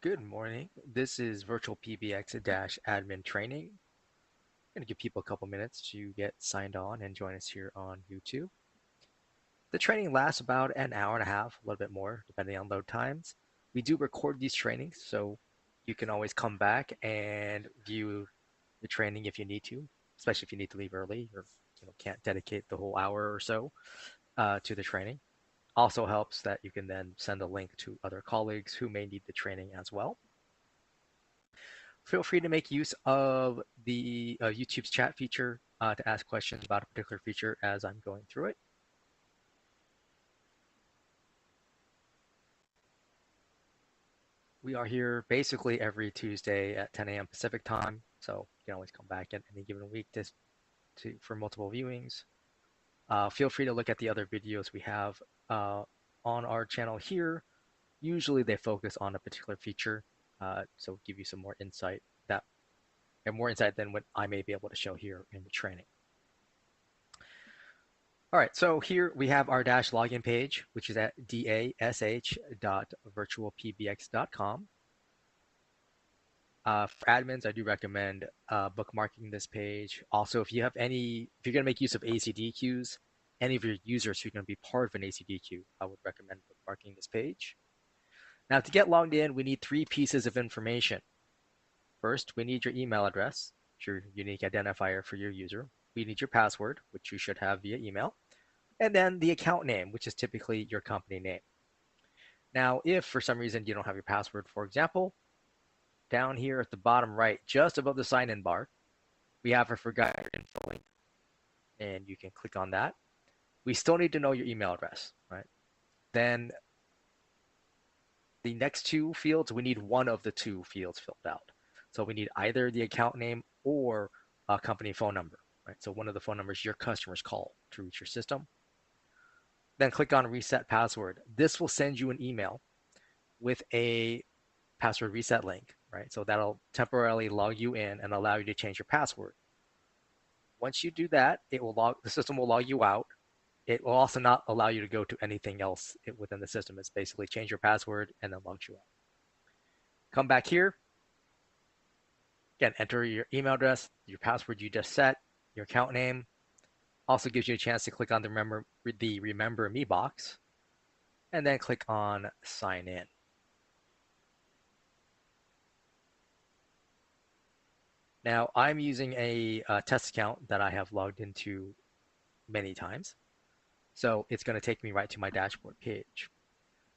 Good morning. This is VirtualPBX-admin training. I'm going to give people a couple minutes to get signed on and join us here on YouTube. The training lasts about an hour and a half, a little bit more, depending on load times. We do record these trainings, so you can always come back and view the training if you need to, especially if you need to leave early or can't dedicate the whole hour or so to the training. Also helps that you can then send a link to other colleagues who may need the training as well. Feel free to make use of the YouTube's chat feature to ask questions about a particular feature as I'm going through it. We are here basically every Tuesday at 10 a.m. Pacific time, so you can always come back at any given week for multiple viewings. Feel free to look at the other videos we have on our channel here. Usually they focus on a particular feature, so give you some more insight than what I may be able to show here in the training. All right, so here we have our dash login page, which is at dash.virtualpbx.com. For admins, I do recommend bookmarking this page. Also, if you're going to make use of ACD queues, any of your users who are going to be part of an ACD queue, I would recommend bookmarking this page. Now, to get logged in, we need 3 pieces of information. First, we need your email address, your unique identifier for your user. We need your password, which you should have via email, and then the account name, which is typically your company name. Now, if for some reason you don't have your password, for example, down here at the bottom right, just above the sign-in bar, we have a forgot your info link, and you can click on that. We still need to know your email address, right? Then the next 2 fields, we need one of the 2 fields filled out. So we need either the account name or a company phone number, right? So one of the phone numbers your customers call to reach your system. Then click on Reset Password. This will send you an email with a password reset link, right? So that'll temporarily log you in and allow you to change your password. Once you do that, the system will log you out. It will also not allow you to go to anything else within the system. It's basically change your password and then logs you out. Come back here. Again, enter your email address, your password you just set, your account name. Also gives you a chance to click on the Remember Me box, and then click on Sign In. Now, I'm using a test account that I have logged into many times, so it's going to take me right to my dashboard page.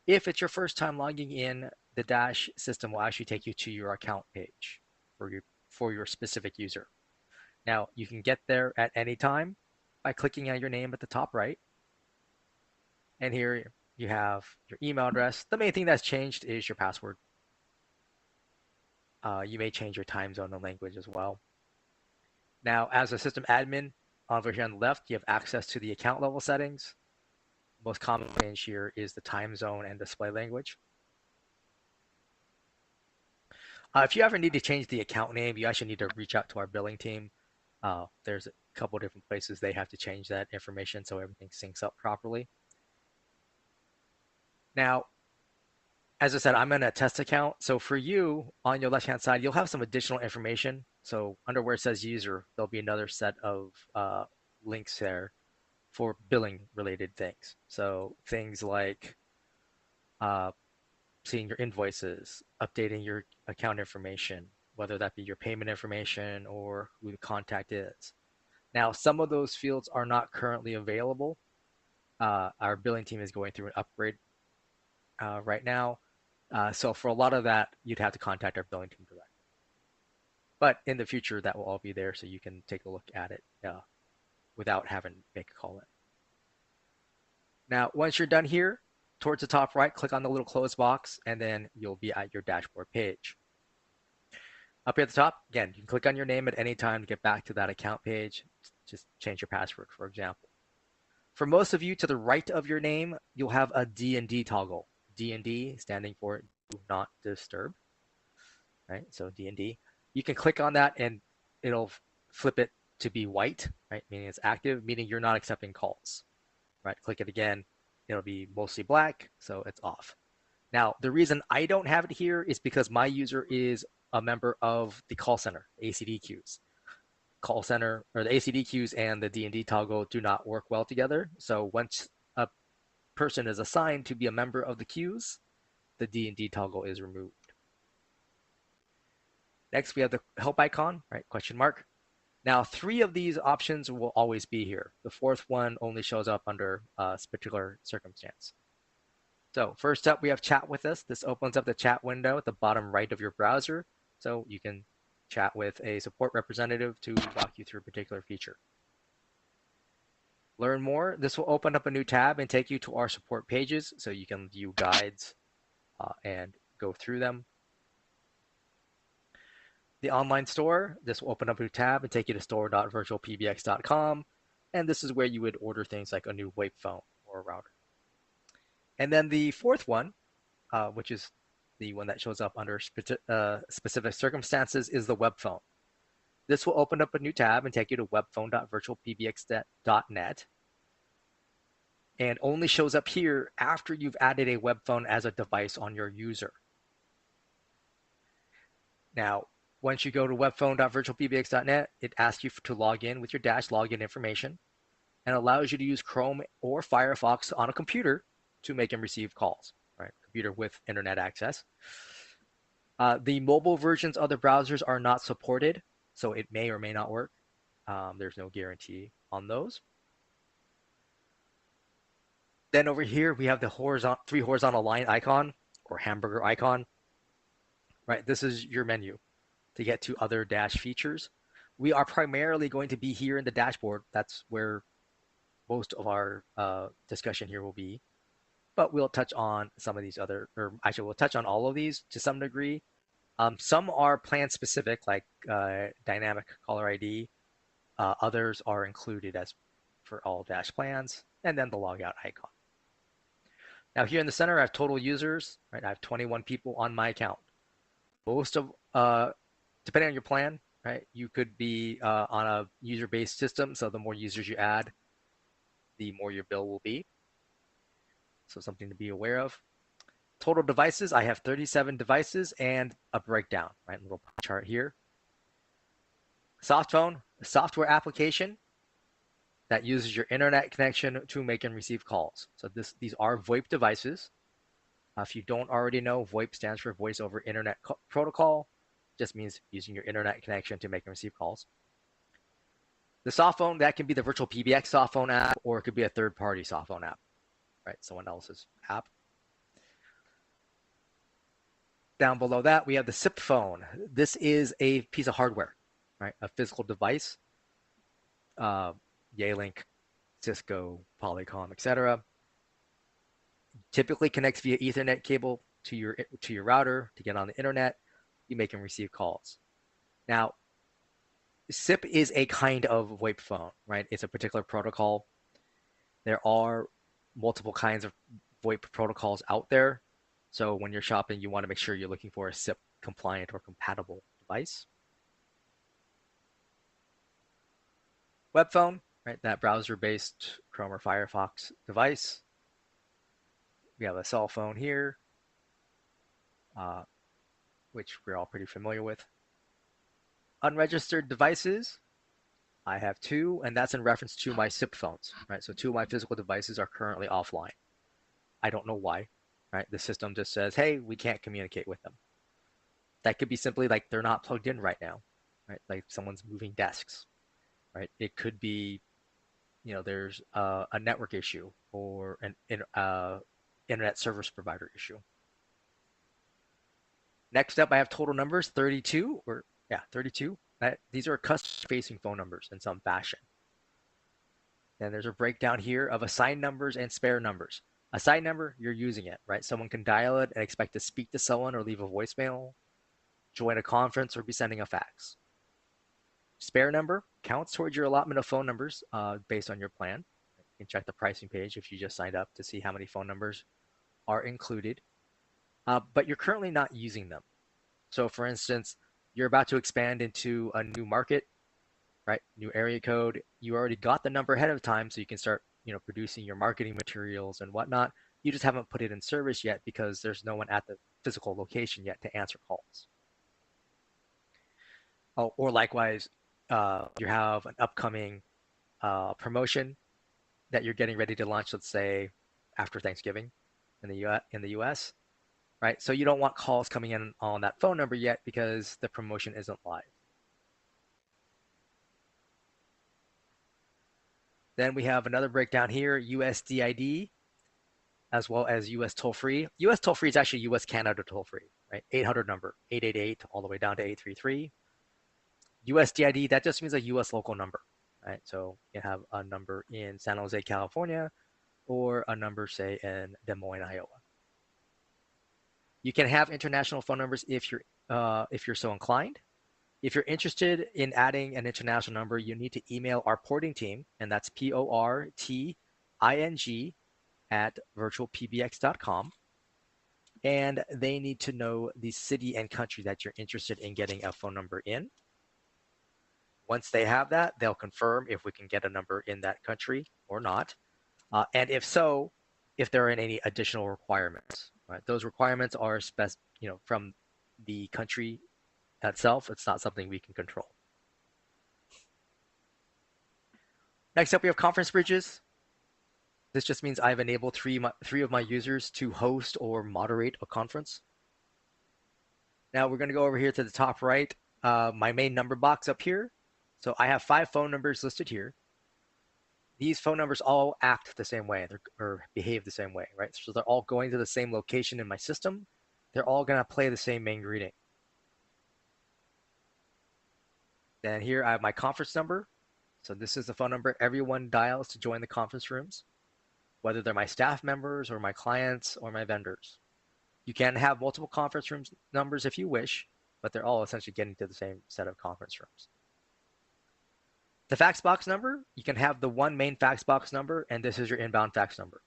If it's your first time logging in, the Dash system will actually take you to your account page for your specific user. Now, you can get there at any time by clicking on your name at the top right. And here you have your email address. The main thing that's changed is your password. You may change your time zone and language as well. Now, as a system admin, over here on the left, you have access to the account level settings. Most common change here is the time zone and display language. If you ever need to change the account name, you actually need to reach out to our billing team. There's a couple different places they have to change that information so everything syncs up properly. Now, as I said, I'm in a test account. So for you, on your left-hand side, you'll have some additional information. So under where it says user, there'll be another set of links there for billing-related things. So things like seeing your invoices, updating your account information, whether that be your payment information or who the contact is. Now, some of those fields are not currently available. Our billing team is going through an upgrade right now. So for a lot of that, you'd have to contact our billing team directly. But in the future, that will all be there so you can take a look at it without having to make a call in. Now, once you're done here, towards the top right, click on the little close box, and then you'll be at your dashboard page. Up here at the top, again, you can click on your name at any time to get back to that account page. Just change your password, for example. For most of you, to the right of your name, you'll have a D&D toggle. D&D standing for Do Not Disturb, right? So D&D. You can click on that and it'll flip it to be white, right? Meaning it's active, meaning you're not accepting calls, right? Click it again, it'll be mostly black, so it's off. Now, the reason I don't have it here is because my user is a member of the call center, ACD queues. Call center, or the ACD queues and the D&D toggle do not work well together. So once a person is assigned to be a member of the queues, the D&D toggle is removed. Next, we have the help icon, right? Question mark. Now, 3 of these options will always be here. The 4th one only shows up under a particular circumstance. So first up, we have chat with us. This opens up the chat window at the bottom right of your browser. So you can chat with a support representative to walk you through a particular feature. Learn more. This will open up a new tab and take you to our support pages so you can view guides and go through them. The online store, this will open up a new tab and take you to store.virtualpbx.com. And this is where you would order things like a new VoIP phone or a router. And then the 4th one, which is the one that shows up under specific circumstances, is the web phone. This will open up a new tab and take you to webphone.virtualpbx.net, and only shows up here after you've added a web phone as a device on your user. Now, once you go to webphone.virtualpbx.net, it asks you to log in with your Dash login information and allows you to use Chrome or Firefox on a computer to make and receive calls, right? Computer with internet access. The mobile versions of the browsers are not supported, so it may or may not work. There's no guarantee on those. Then over here, we have the 3 horizontal line icon or hamburger icon, right? This is your menu to get to other Dash features. We are primarily going to be here in the dashboard. That's where most of our discussion here will be. But we'll touch on some of these other, or actually we'll touch on all of these to some degree. Some are plan specific, like dynamic caller ID. Others are included as for all Dash plans, and then the logout icon. Now here in the center, I have total users, right? I have 21 people on my account. Most of, depending on your plan, right? You could be on a user-based system, so the more users you add, the more your bill will be. So something to be aware of. Total devices, I have 37 devices and a breakdown, right? Little chart here. Softphone, a software application that uses your internet connection to make and receive calls. So these are VoIP devices. If you don't already know, VoIP stands for Voice over Internet Protocol. Just means using your internet connection to make and receive calls. The softphone, that can be the VirtualPBX softphone app, or it could be a third-party softphone app, right? Someone else's app. Down below that, we have the SIP phone. This is a piece of hardware, right? A physical device. Yealink, Cisco, Polycom, etc. Typically connects via Ethernet cable to your router to get on the internet. You make and receive calls. Now, SIP is a kind of VoIP phone, right? It's a particular protocol. There are multiple kinds of VoIP protocols out there. So when you're shopping, you want to make sure you're looking for a SIP compliant or compatible device. Web phone, right? That browser-based Chrome or Firefox device. We have a cell phone here, which we're all pretty familiar with. Unregistered devices, I have 2, and that's in reference to my SIP phones, right? So 2 of my physical devices are currently offline. I don't know why, right? The system just says, hey, we can't communicate with them. That could be simply like they're not plugged in right now, right? Like someone's moving desks, right? It could be, there's a network issue or an internet service provider issue. Next up, I have total numbers, 32, 32. These are customer-facing phone numbers in some fashion. Then there's a breakdown here of assigned numbers and spare numbers. Assigned number, you're using it, right? Someone can dial it and expect to speak to someone or leave a voicemail, join a conference, or be sending a fax. Spare number counts towards your allotment of phone numbers based on your plan. You can check the pricing page if you just signed up to see how many phone numbers are included. But you're currently not using them. So for instance, you're about to expand into a new market, right? New area code. You already got the number ahead of time, so you can start, producing your marketing materials and whatnot. You just haven't put it in service yet because there's no one at the physical location yet to answer calls. Oh, or likewise, you have an upcoming promotion that you're getting ready to launch, let's say after Thanksgiving in the US, right? So you don't want calls coming in on that phone number yet because the promotion isn't live. Then we have another breakdown here, USDID, as well as US toll-free. US toll-free is actually US Canada toll-free, right? 800 number, 888 all the way down to 833. USDID, that just means a US local number, right? So you have a number in San Jose, California, or a number, say, in Des Moines, Iowa. You can have international phone numbers if you're so inclined. If you're interested in adding an international number, you need to email our porting team, and that's PORTING at virtualpbx.com. And they need to know the city and country that you're interested in getting a phone number in. Once they have that, they'll confirm if we can get a number in that country or not. And if so, if there are any additional requirements. Right? Those requirements are from the country itself. It's not something we can control. Next up, we have conference bridges. This just means I've enabled three of my users to host or moderate a conference. Now we're going to go over here to the top right, my main number box up here. So I have 5 phone numbers listed here. These phone numbers all act the same way or behave the same way, right? So they're all going to the same location in my system. They're all going to play the same main greeting. Then here I have my conference number. So this is the phone number everyone dials to join the conference rooms, whether they're my staff members or my clients or my vendors. You can have multiple conference rooms numbers if you wish, but they're all essentially getting to the same set of conference rooms. The fax box number, you can have the one main fax box number, and this is your inbound fax number.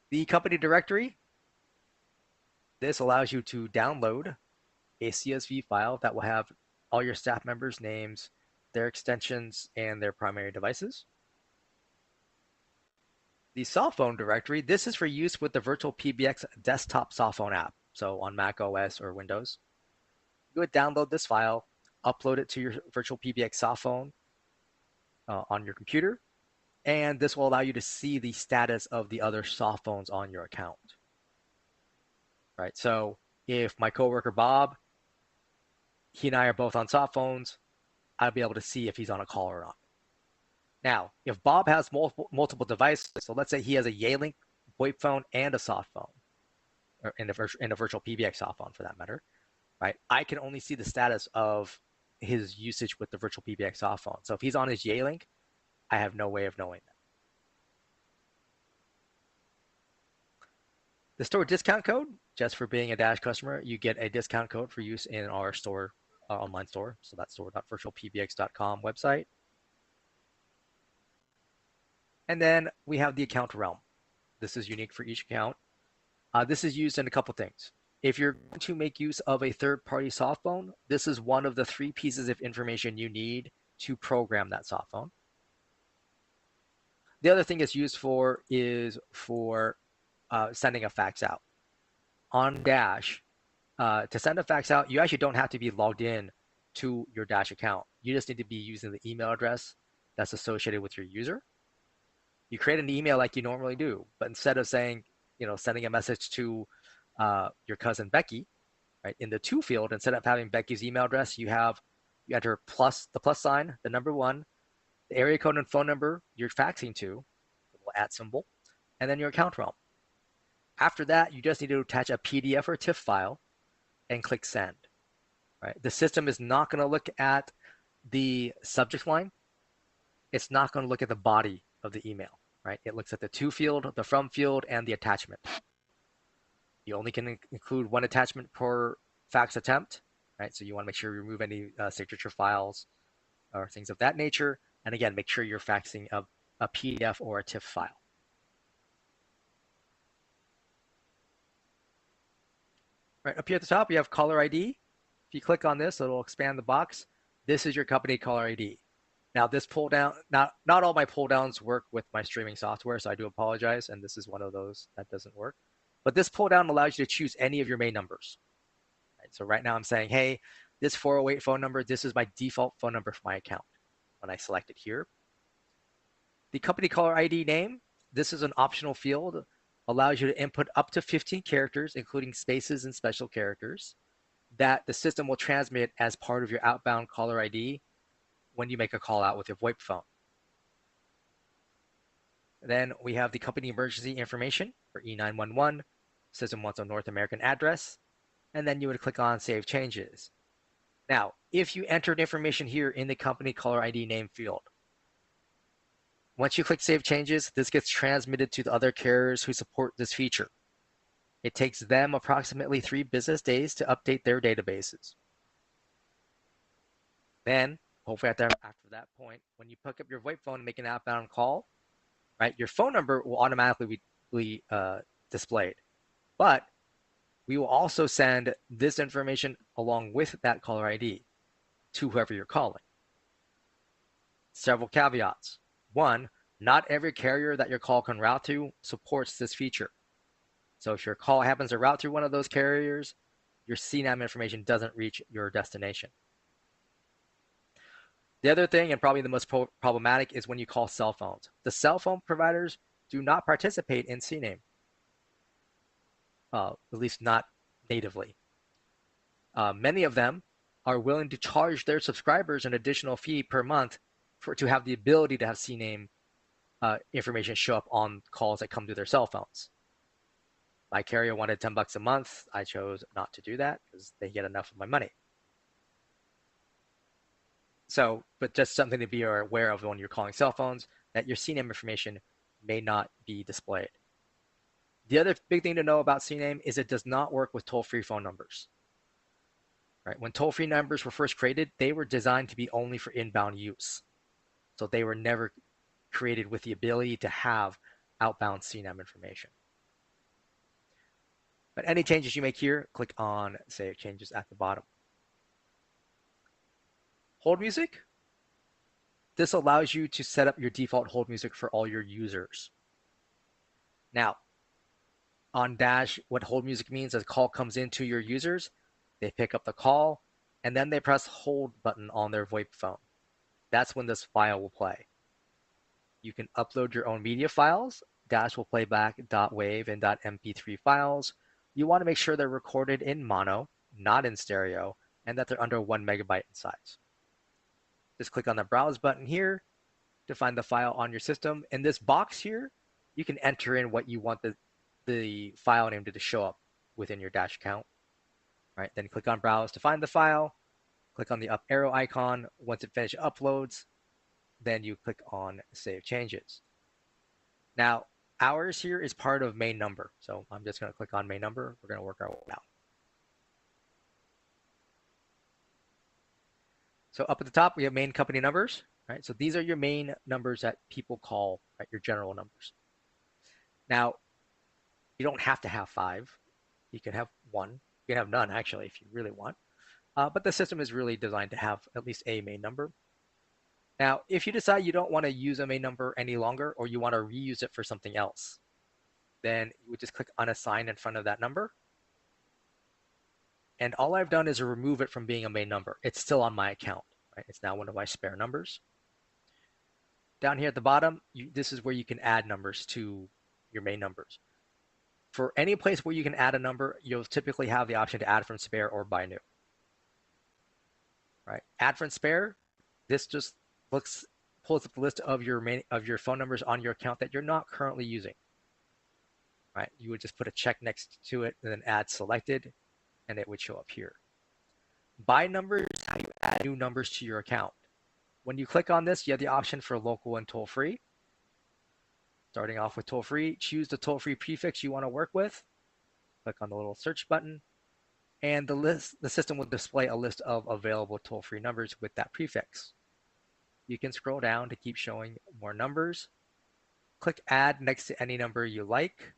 The company directory, this allows you to download a CSV file that will have all your staff members' names, their extensions, and their primary devices. The soft phone directory, this is for use with the VirtualPBX desktop soft phone app, so on Mac OS or Windows. You would download this file, upload it to your VirtualPBX soft phone on your computer, and this will allow you to see the status of the other soft phones on your account. Right, so if my coworker Bob, he and I are both on soft phones, I'll be able to see if he's on a call or not. Now, if Bob has multiple devices, so let's say he has a Yealink VoIP phone and a soft phone, or in a VirtualPBX soft phone for that matter, right? I can only see the status of his usage with the VirtualPBX soft phone. So if he's on his Yealink, I have no way of knowing that. The store discount code, just for being a Dash customer, you get a discount code for use in our store, online store. So that's store.virtualpbx.com website. And then we have the account realm. This is unique for each account. This is used in a couple things. If you're going to make use of a third-party soft phone, this is one of the 3 pieces of information you need to program that soft phone. The other thing it's used for is for sending a fax out. On Dash, to send a fax out, you actually don't have to be logged in to your Dash account. You just need to be using the email address that's associated with your user. You create an email like you normally do, but instead of saying, sending a message to your cousin Becky, right, in the to field, instead of having Becky's email address, you enter the plus sign, the number 1, the area code and phone number you're faxing to, the little @ symbol, and then your account realm. After that, you just need to attach a PDF or TIFF file and click send. Right? The system is not going to look at the subject line. It's not going to look at the body of the email. Right? It looks at the to field, the from field, and the attachment. You only can include 1 attachment per fax attempt. Right? So you want to make sure you remove any signature files or things of that nature. And again, make sure you're faxing a PDF or a TIFF file. Right, up here at the top, you have caller ID. If you click on this, it'll expand the box. This is your company caller ID. Now this pull down, not all my pull downs work with my streaming software, so I do apologize, and this is one of those that doesn't work. But this pull down allows you to choose any of your main numbers. Right? So right now I'm saying, hey, this 408 phone number, this is my default phone number for my account. When I select it here, the company caller ID name, this is an optional field, allows you to input up to 15 characters, including spaces and special characters, that the system will transmit as part of your outbound caller ID when you make a call out with your VoIP phone. Then we have the company emergency information for E911. System wants a North American address, and then you would click on Save Changes. Now, if you entered information here in the company caller ID name field, once you click Save Changes, this gets transmitted to the other carriers who support this feature. It takes them approximately 3 business days to update their databases. Then, hopefully after that point, when you pick up your VoIP phone and make an outbound call, right, your phone number will automatically be displayed. But we will also send this information along with that caller ID to whoever you're calling. Several caveats. One, not every carrier that your call can route to supports this feature. So if your call happens to route through one of those carriers, your CNAM information doesn't reach your destination. The other thing, and probably the most problematic, is when you call cell phones. The cell phone providers do not participate in CNAME, at least not natively. Many of them are willing to charge their subscribers an additional fee per month to have the ability to have CNAME information show up on calls that come to their cell phones. My carrier wanted $10 a month. I chose not to do that because they get enough of my money. So, but just something to be aware of when you're calling cell phones, that your CNAME information may not be displayed. The other big thing to know about CNAME is it does not work with toll-free phone numbers. Right? When toll-free numbers were first created, they were designed to be only for inbound use. So they were never created with the ability to have outbound CNAME information. But any changes you make here, click on Save Changes at the bottom. Hold music. This allows you to set up your default hold music for all your users. Now, on Dash, what hold music means is a call comes into your users, they pick up the call, and then they press hold button on their VoIP phone. That's when this file will play. You can upload your own media files. Dash will play back .wav and .mp3 files. You want to make sure they're recorded in mono, not in stereo, and that they're under 1 megabyte in size. Just click on the Browse button here to find the file on your system. In this box here, you can enter in what you want the file name to show up within your Dash account. Right, then click on Browse to find the file. Click on the up arrow icon. Once it finishes uploads, then you click on Save Changes. Now, ours here is part of main number. So I'm just going to click on main number. We're going to work our way out. So up at the top, we have main company numbers. Right? So these are your main numbers that people call, right? Your general numbers. Now, you don't have to have 5. You can have 1. You can have none, actually, if you really want. But the system is really designed to have at least a main number. Now, if you decide you don't want to use a main number any longer, or you want to reuse it for something else, then you would just click Unassign in front of that number. And all I've done is remove it from being a main number. It's still on my account. Right? It's now one of my spare numbers. Down here at the bottom, this is where you can add numbers to your main numbers. For any place where you can add a number, you'll typically have the option to add from spare or buy new. Right? Add from spare, this just pulls up the list of your phone numbers on your account that you're not currently using. Right? You would just put a check next to it and then add selected, and it would show up here. Buy numbers is how you add new numbers to your account. When you click on this, you have the option for local and toll-free. Starting off with toll-free, choose the toll-free prefix you want to work with. Click on the little search button, and the system will display a list of available toll-free numbers with that prefix. You can scroll down to keep showing more numbers. Click Add next to any number you like.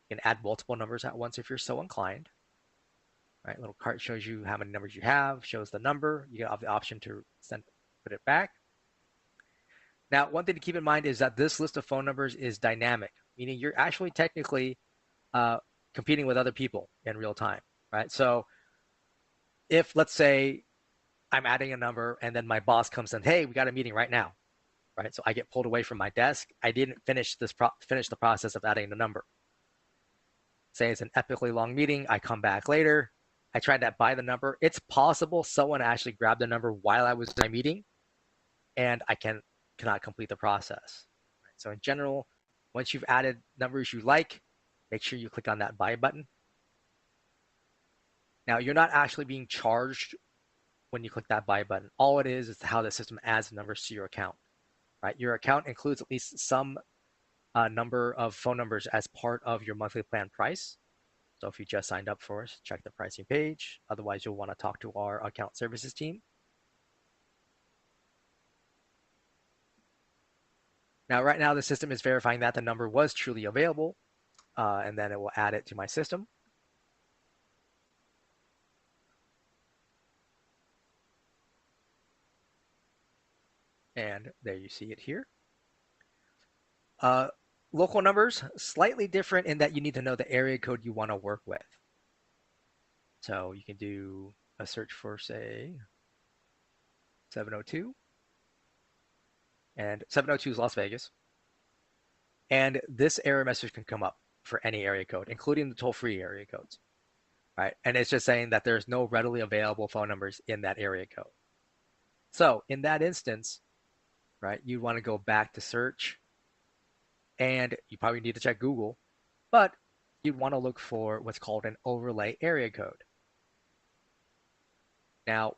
You can add multiple numbers at once if you're so inclined. Right, little card shows you how many numbers you have, shows the number. You have the option to put it back. Now, one thing to keep in mind is that this list of phone numbers is dynamic, meaning you're actually technically uh, competing with other people in real time, right? So if, let's say, I'm adding a number and then my boss comes in, hey, we got a meeting right now, right? So I get pulled away from my desk. I didn't finish the process of adding the number. Say it's an epically long meeting. I come back later. I tried to buy the number. It's possible someone actually grabbed the number while I was in my meeting, and I cannot complete the process. So in general, once you've added numbers you like, make sure you click on that buy button. Now, you're not actually being charged when you click that buy button. All it is how the system adds numbers to your account, right? Your account includes at least some number of phone numbers as part of your monthly plan price. So if you just signed up for us, check the pricing page. Otherwise, you'll want to talk to our account services team. Now, right now, the system is verifying that the number was truly available, and then it will add it to my system. And there you see it here. Local numbers, slightly different in that you need to know the area code you want to work with. So you can do a search for, say, 702. And 702 is Las Vegas. And this error message can come up for any area code, including the toll-free area codes, right? And it's just saying that there's no readily available phone numbers in that area code. So in that instance, right, you'd want to go back to search, and you probably need to check Google, but you'd want to look for what's called an overlay area code. Now,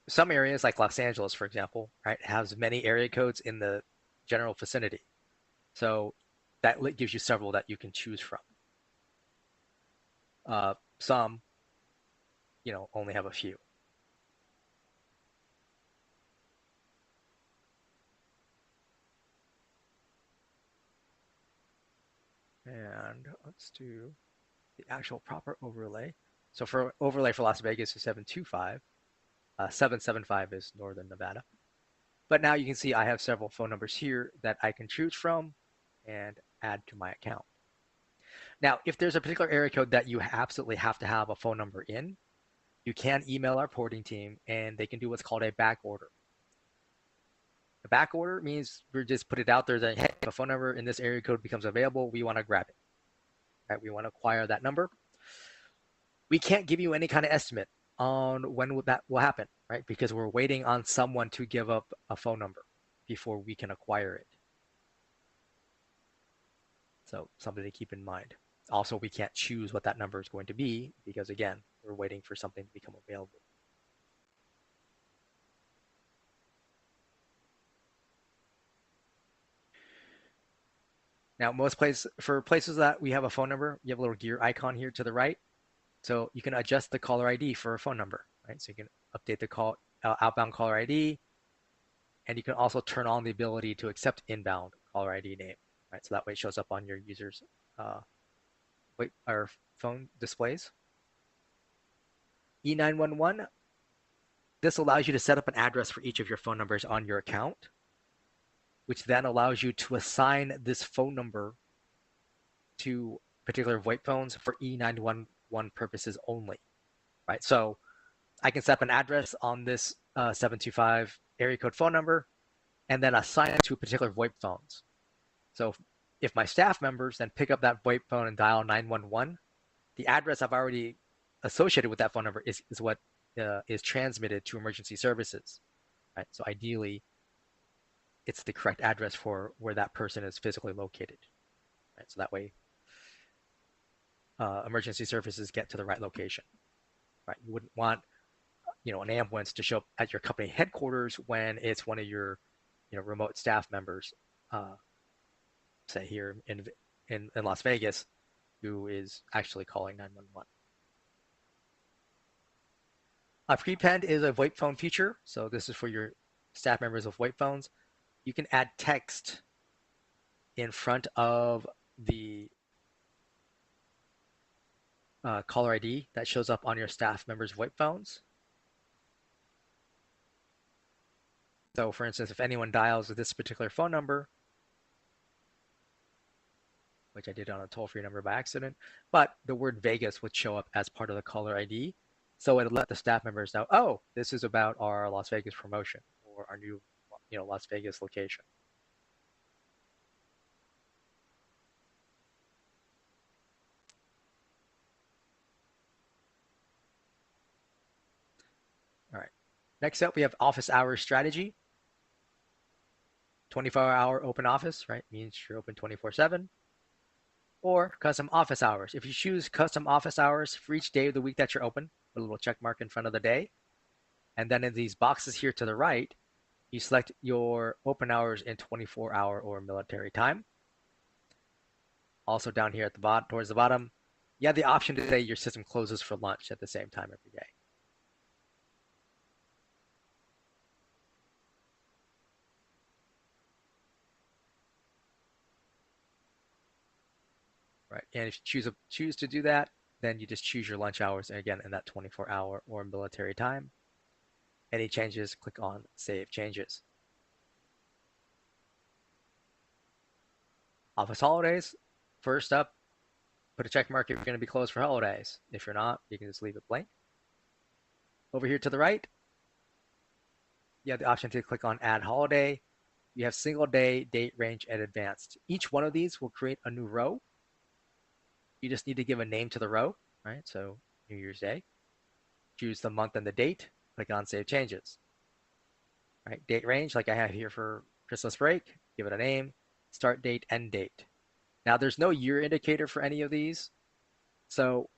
some areas like Los Angeles, for example, right, has many area codes in the general vicinity. So that gives you several that you can choose from. Some, only have a few. And let's do the actual proper overlay. So for overlay for Las Vegas is 725. 775 is Northern Nevada. But now you can see I have several phone numbers here that I can choose from and add to my account. Now, if there's a particular area code that you absolutely have to have a phone number in, you can email our porting team and they can do what's called a back order. A back order means we just put it out there that, hey, if a phone number in this area code becomes available, we want to grab it. Right? We want to acquire that number. We can't give you any kind of estimate on when that will happen, right? Because we're waiting on someone to give up a phone number before we can acquire it. So something to keep in mind. Also, we can't choose what that number is going to be because, again, we're waiting for something to become available. Now, for places that we have a phone number, you have a little gear icon here to the right. So you can adjust the caller ID for a phone number, right? So you can update the outbound caller ID, and you can also turn on the ability to accept inbound caller ID name, right? So that way it shows up on your user's or phone displays. E911, this allows you to set up an address for each of your phone numbers on your account, which then allows you to assign this phone number to particular VoIP phones for E911 purposes only, right? So I can set up an address on this 725 area code phone number and then assign it to particular VoIP phones. So if my staff members then pick up that VoIP phone and dial 911, the address I've already associated with that phone number is what is transmitted to emergency services, right? So ideally, it's the correct address for where that person is physically located, right? So that way, emergency services get to the right location, right? You wouldn't want, an ambulance to show up at your company headquarters when it's one of your, remote staff members, say here in Las Vegas, who is actually calling 911. Prepend is a VoIP phone feature. So this is for your staff members of VoIP phones. You can add text in front of the caller ID that shows up on your staff members' VoIP phones. So for instance, if anyone dials this particular phone number, which I did on a toll-free number by accident, but the word Vegas would show up as part of the caller ID. So it let the staff members know, oh, this is about our Las Vegas promotion or our new, Las Vegas location. All right. Next up, we have office hours strategy. 24-hour open office, right? Means you're open 24/7. Or custom office hours. If you choose custom office hours for each day of the week that you're open, put a little check mark in front of the day. And then in these boxes here to the right, you select your open hours in 24-hour or military time. Also down here at the bottom, towards the bottom, you have the option to say your system closes for lunch at the same time every day. Right. And if you choose to do that, then you just choose your lunch hours, and again, in that 24-hour or military time. Any changes, click on Save Changes. Office holidays, first up, put a check mark if you're going to be closed for holidays. If you're not, you can just leave it blank. Over here to the right, you have the option to click on Add Holiday. You have single day, date range, and advanced. Each one of these will create a new row. You just need to give a name to the row, right? So New Year's Day. Choose the month and the date. Click on Save Changes. Right? Date range, like I have here for Christmas break. Give it a name. Start date, end date. Now, there's no year indicator for any of these. So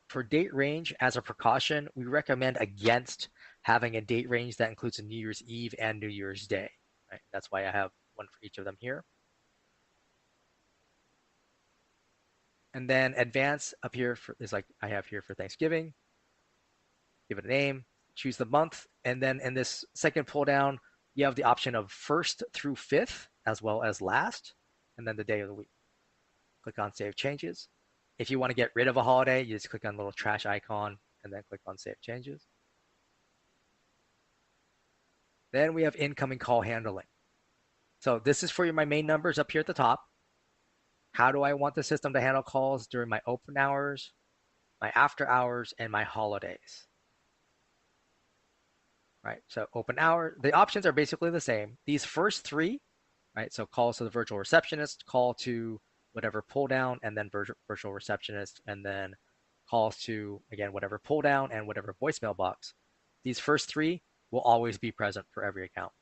for date range, as a precaution, we recommend against having a date range that includes a New Year's Eve and New Year's Day. Right? That's why I have one for each of them here. And then advance up here is like I have here for Thanksgiving. Give it a name, choose the month, and then in this second pull down, you have the option of 1st through 5th, as well as last, and then the day of the week. Click on Save Changes. If you want to get rid of a holiday, you just click on the little trash icon and then click on Save Changes. Then we have incoming call handling. So this is for my main numbers up here at the top. How do I want the system to handle calls during my open hours, my after hours, and my holidays? Right, so open hour, the options are basically the same. These first three, right, so calls to the virtual receptionist, call to whatever pull down, and then virtual receptionist, and then calls to, again, whatever pull down and whatever voicemail box. These first three will always be present for every account.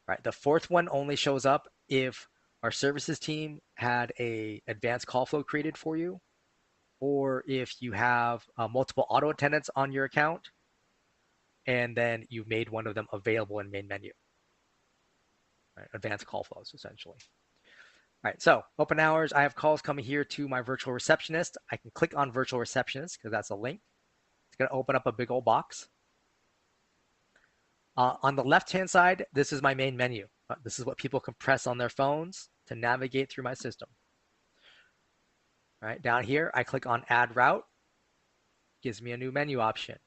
Right, the fourth one only shows up if our services team had a advanced call flow created for you, or if you have multiple auto attendants on your account, and then you've made one of them available in main menu. Right, advanced call flows, essentially. All right, so open hours, I have calls coming here to my virtual receptionist. I can click on virtual receptionist because that's a link. It's going to open up a big old box. On the left-hand side, this is my main menu. This is what people can press on their phones to navigate through my system. All right, down here, I click on Add Route. Gives me a new menu option.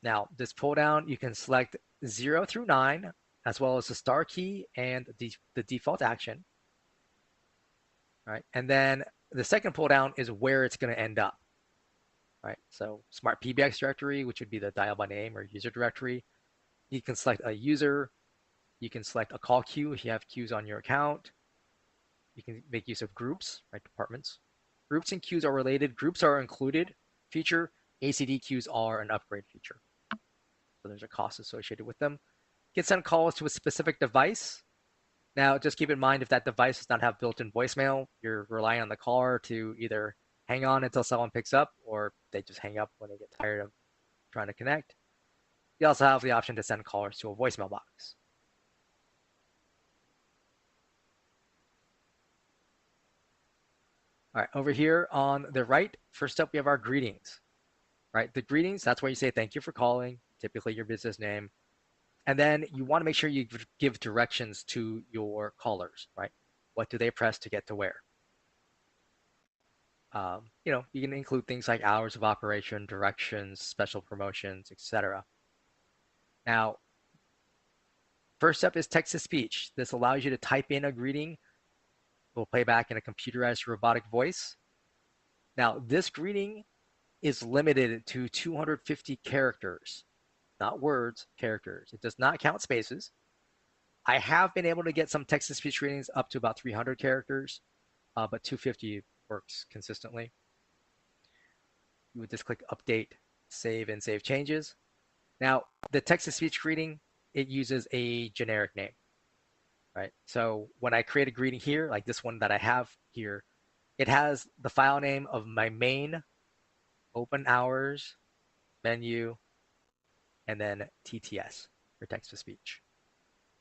Now, this pull down, you can select 0 through 9, as well as the star key and the default action. All right, and then the second pull down is where it's going to end up. All right, so Smart PBX directory, which would be the dial by name or user directory. You can select a user. You can select a call queue if you have queues on your account. You can make use of groups, right, departments. Groups and queues are related. Groups are included feature. ACD queues are an upgrade feature. So there's a cost associated with them. You can send calls to a specific device. Now, just keep in mind, if that device does not have built-in voicemail, you're relying on the caller to either hang on until someone picks up, or they just hang up when they get tired of trying to connect. You also have the option to send callers to a voicemail box. All right, over here on the right, first up, we have our greetings. Right, the greetings, that's where you say thank you for calling, typically your business name. And then you want to make sure you give directions to your callers, right? What do they press to get to where? You can include things like hours of operation, directions, special promotions, etc. Now, First up is text-to-speech. This allows you to type in a greeting. It will play back in a computerized robotic voice. Now, this greeting is limited to 250 characters, not words, characters. It does not count spaces. I have been able to get some text-to-speech greetings up to about 300 characters, but 250 works consistently. You would just click Update, Save, and Save Changes. Now, the text-to-speech greeting, it uses a generic name, right? So when I create a greeting here, like this one that I have here, it has the file name of my main open hours menu and then TTS for text-to-speech,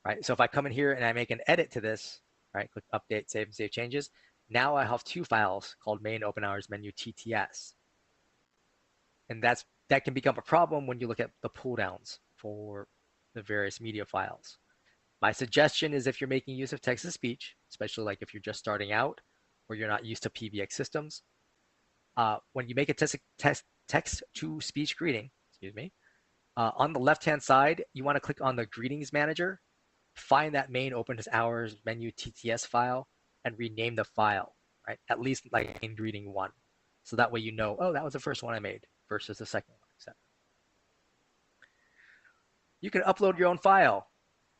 right? So if I come in here and I make an edit to this, right, click Update, Save, and Save Changes, now I have two files called main open hours menu TTS. And that can become a problem when you look at the pull downs for the various media files. My suggestion is if you're making use of text-to-speech, especially like if you're just starting out or you're not used to PBX systems, when you make a text-to-speech greeting, on the left-hand side, you want to click on the Greetings Manager, find that main open hours menu TTS file, and rename the file, right? At least like in greeting 1. So that way you know, oh, that was the first one I made versus the second one, etc. You can upload your own file.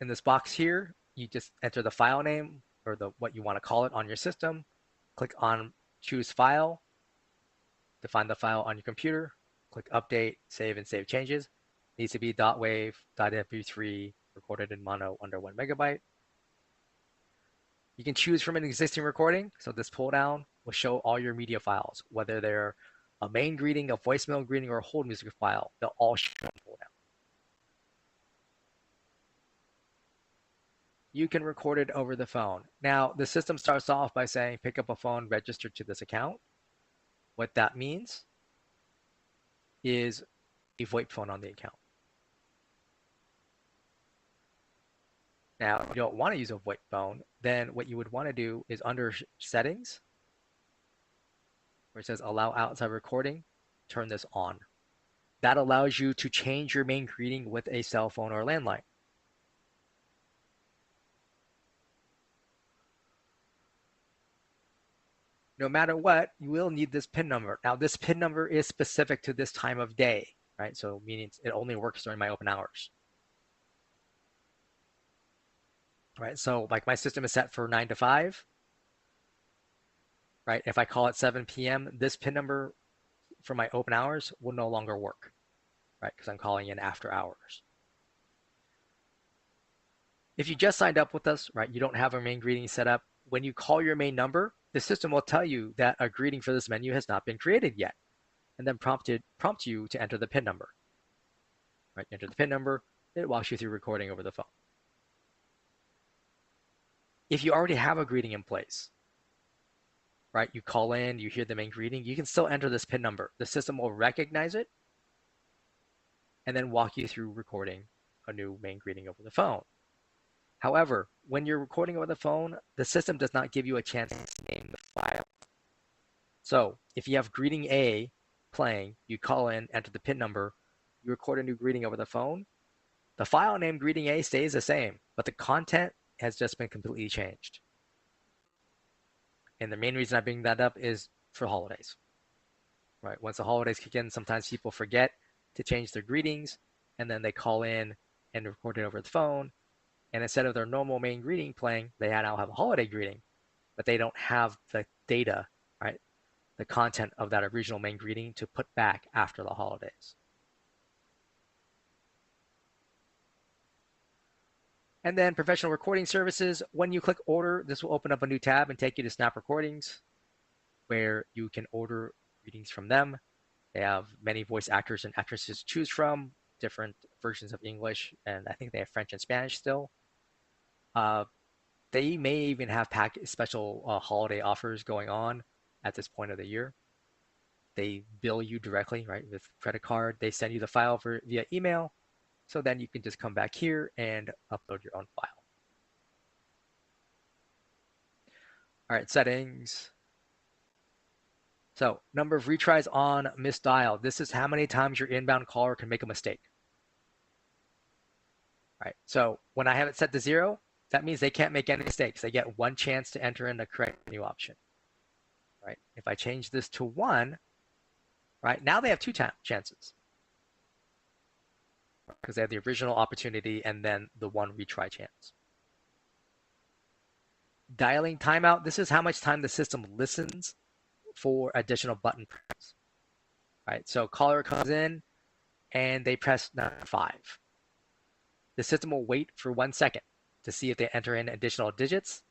In this box here, you just enter the file name or what you want to call it on your system. Click on Choose File, define the file on your computer, click Update, Save, and Save Changes. It needs to be .wav, .mp3, recorded in mono under 1 megabyte. You can choose from an existing recording. So this pull down will show all your media files, whether they're a main greeting, a voicemail greeting, or a hold music file. They'll all show in the pull down. You can record it over the phone. Now, the system starts off by saying, pick up a phone registered to this account. What that means is a VoIP phone on the account. Now, if you don't want to use a VoIP phone, then what you would want to do is under Settings, where it says Allow Outside Recording, turn this on. That allows you to change your main greeting with a cell phone or landline. No matter what, you will need this PIN number. Now, this PIN number is specific to this time of day, right? So meaning it only works during my open hours. Right, so like my system is set for 9 to 5, right? If I call it 7 p.m., this PIN number for my open hours will no longer work, right? Because I'm calling in after hours. If you just signed up with us, right, you don't have a main greeting set up. When you call your main number, the system will tell you that a greeting for this menu has not been created yet, and then prompt you to enter the PIN number. Right, enter the PIN number. It walks you through recording over the phone. If you already have a greeting in place, right, you call in, you hear the main greeting, you can still enter this PIN number. The system will recognize it and then walk you through recording a new main greeting over the phone. However, when you're recording over the phone, the system does not give you a chance to name the file. So if you have greeting A playing, you call in, enter the PIN number, you record a new greeting over the phone, the file name greeting A stays the same, but the content has just been completely changed. And the main reason I bring that up is for holidays. Right? Once the holidays kick in, sometimes people forget to change their greetings, and then they call in and record it over the phone. And instead of their normal main greeting playing, they now have a holiday greeting, but they don't have the data, right? The content of that original main greeting to put back after the holidays. And then professional recording services. When you click order, this will open up a new tab and take you to Snap Recordings, where you can order greetings from them. They have many voice actors and actresses to choose from, different versions of English, and I think they have French and Spanish still. They may even have special holiday offers going on at this point of the year. They bill you directly, right, with credit card. They send you the file via email. So then you can just come back here and upload your own file. All right, settings. So number of retries on missed dial. This is how many times your inbound caller can make a mistake. right? So when I have it set to 0, that means they can't make any mistakes. They get one chance to enter in the correct menu option, right? If I change this to 1, right, now they have two chances because they have the original opportunity and then the one retry chance. Dialing timeout, this is how much time the system listens for additional button press, right? So caller comes in and they press number 5. The system will wait for 1 second to see if they enter in additional digits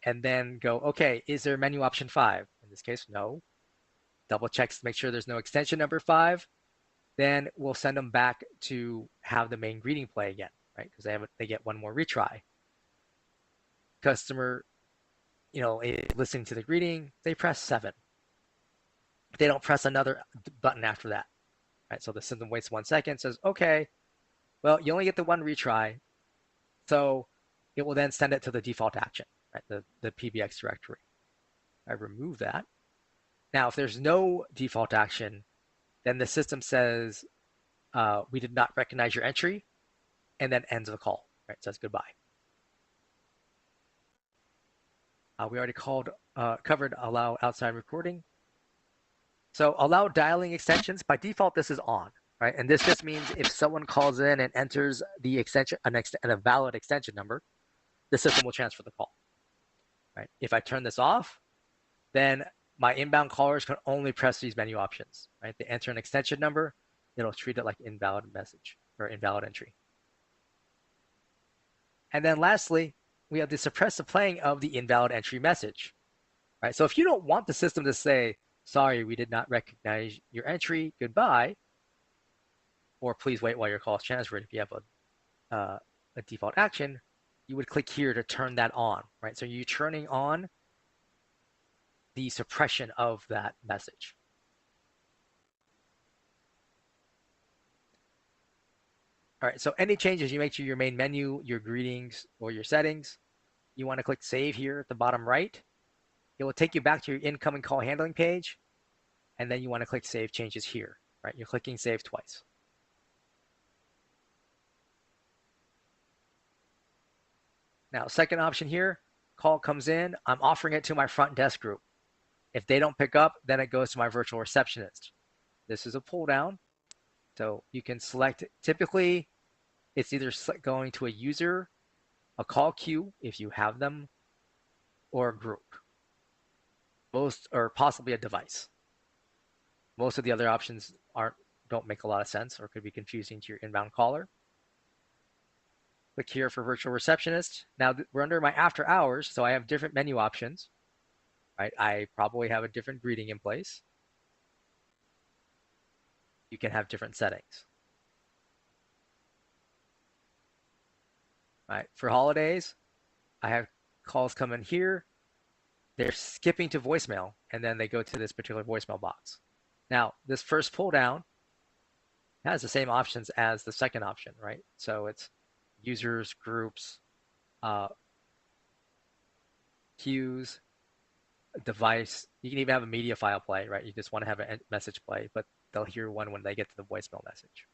and then go, okay, is there menu option 5? In this case, no. Double checks to make sure there's no extension number 5. Then we'll send them back to have the main greeting play again, right? Because they get one more retry. Customer, listening to the greeting, they press 7. They don't press another button after that, right? So the system waits 1 second, says, okay, well, you only get the one retry, so it will then send it to the default action, right? The PBX directory. I remove that. Now, if there's no default action, then the system says, we did not recognize your entry, and then ends the call, right? Says goodbye. We already covered allow outside recording. So allow dialing extensions. By default, this is on, right? And this just means if someone calls in and enters the extension, a valid extension number, the system will transfer the call, right? If I turn this off, then my inbound callers can only press these menu options, right? They enter an extension number, it'll treat it like invalid message or invalid entry. And then lastly, we have the suppress the playing of the invalid entry message, right? So if you don't want the system to say, sorry, we did not recognize your entry, goodbye, or please wait while your call is transferred if you have a default action, you would click here to turn that on, right? So you're turning on the suppression of that message. All right, so any changes you make to your main menu, your greetings, or your settings, you want to click Save here at the bottom right. It will take you back to your incoming call handling page, and then you want to click Save Changes here, right? You're clicking Save twice. Now, second option here, call comes in, I'm offering it to my front desk group. If they don't pick up, then it goes to my virtual receptionist. This is a pull down. So you can select, typically it's either going to a user, a call queue if you have them, or a group. Most, or possibly a device. Most of the other options don't make a lot of sense or could be confusing to your inbound caller. Click here for virtual receptionist. Now we're under my after hours, so I have different menu options. Right? I probably have a different greeting in place. You can have different settings. Right? For holidays, I have calls come in here. They're skipping to voicemail, and then they go to this particular voicemail box. Now, this first pull down has the same options as the second option, right? So it's users, groups, queues, device. You can even have a media file play, right? You just want to have a message play, but they'll hear one when they get to the voicemail message.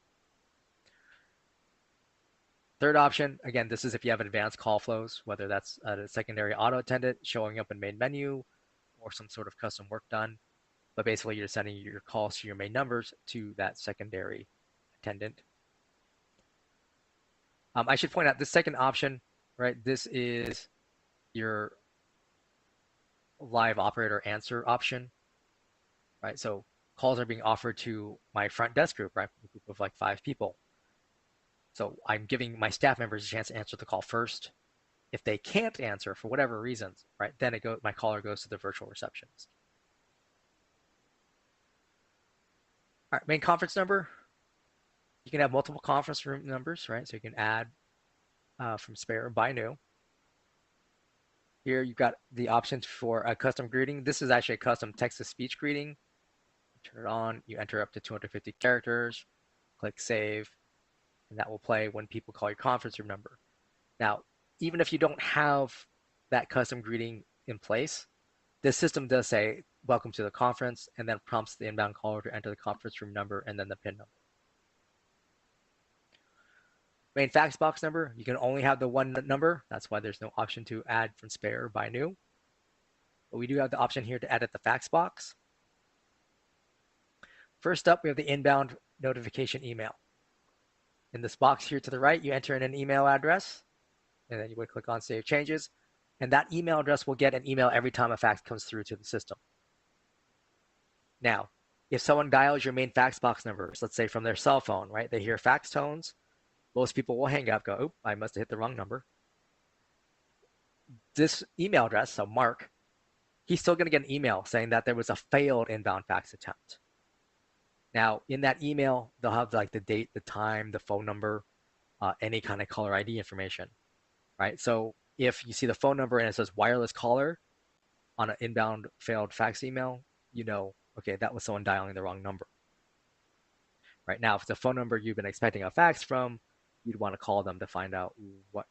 Third option, again, this is if you have advanced call flows, whether that's a secondary auto attendant showing up in main menu or some sort of custom work done. But basically, you're sending your calls to your main numbers to that secondary attendant. I should point out this second option, right? This is your live operator answer option, right? So calls are being offered to my front desk group, right? A group of like 5 people. So I'm giving my staff members a chance to answer the call first. If they can't answer for whatever reasons, right, then my caller goes to the virtual receptionist. All right, main conference number. You can have multiple conference room numbers, right? So you can add from spare or buy new. Here you've got the options for a custom greeting. This is actually a custom text-to-speech greeting. Turn it on, you enter up to 250 characters, click save, and that will play when people call your conference room number. Now, even if you don't have that custom greeting in place, the system does say, welcome to the conference, and then prompts the inbound caller to enter the conference room number and then the PIN number. Main fax box number, you can only have the one number. That's why there's no option to add from spare or buy new. But we do have the option here to edit the fax box. First up, we have the inbound notification email. In this box here to the right, you enter in an email address, and then you would click on Save Changes. And that email address will get an email every time a fax comes through to the system. Now, if someone dials your main fax box numbers, let's say from their cell phone, right? They hear fax tones. Most people will hang up, go, oh, I must have hit the wrong number. This email address, so Mark, he's still going to get an email saying that there was a failed inbound fax attempt. Now, in that email, they'll have like the date, the time, the phone number, any kind of caller ID information, right? So if you see the phone number and it says wireless caller on an inbound failed fax email, you know, okay, that was someone dialing the wrong number. Right now, if it's a phone number you've been expecting a fax from, you'd want to call them to find out what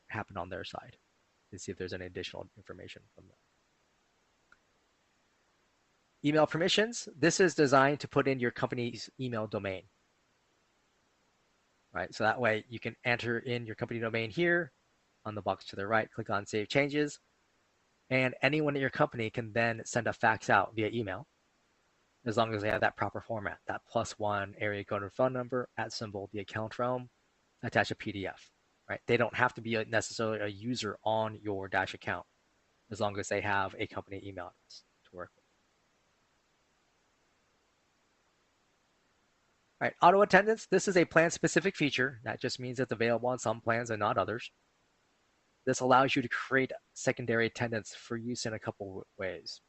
happened on their side and see if there's any additional information from them. Email permissions. This is designed to put in your company's email domain. Right, so that way you can enter in your company domain here on the box to the right, click on Save Changes, and anyone at your company can then send a fax out via email as long as they have that proper format, that +1 area code and phone number, @ the account realm, attach a PDF, right? They don't have to be necessarily a user on your Dash account as long as they have a company email address to work with. All right, auto attendance. This is a plan-specific feature. That just means it's available on some plans and not others. This allows you to create secondary attendance for use in a couple of ways.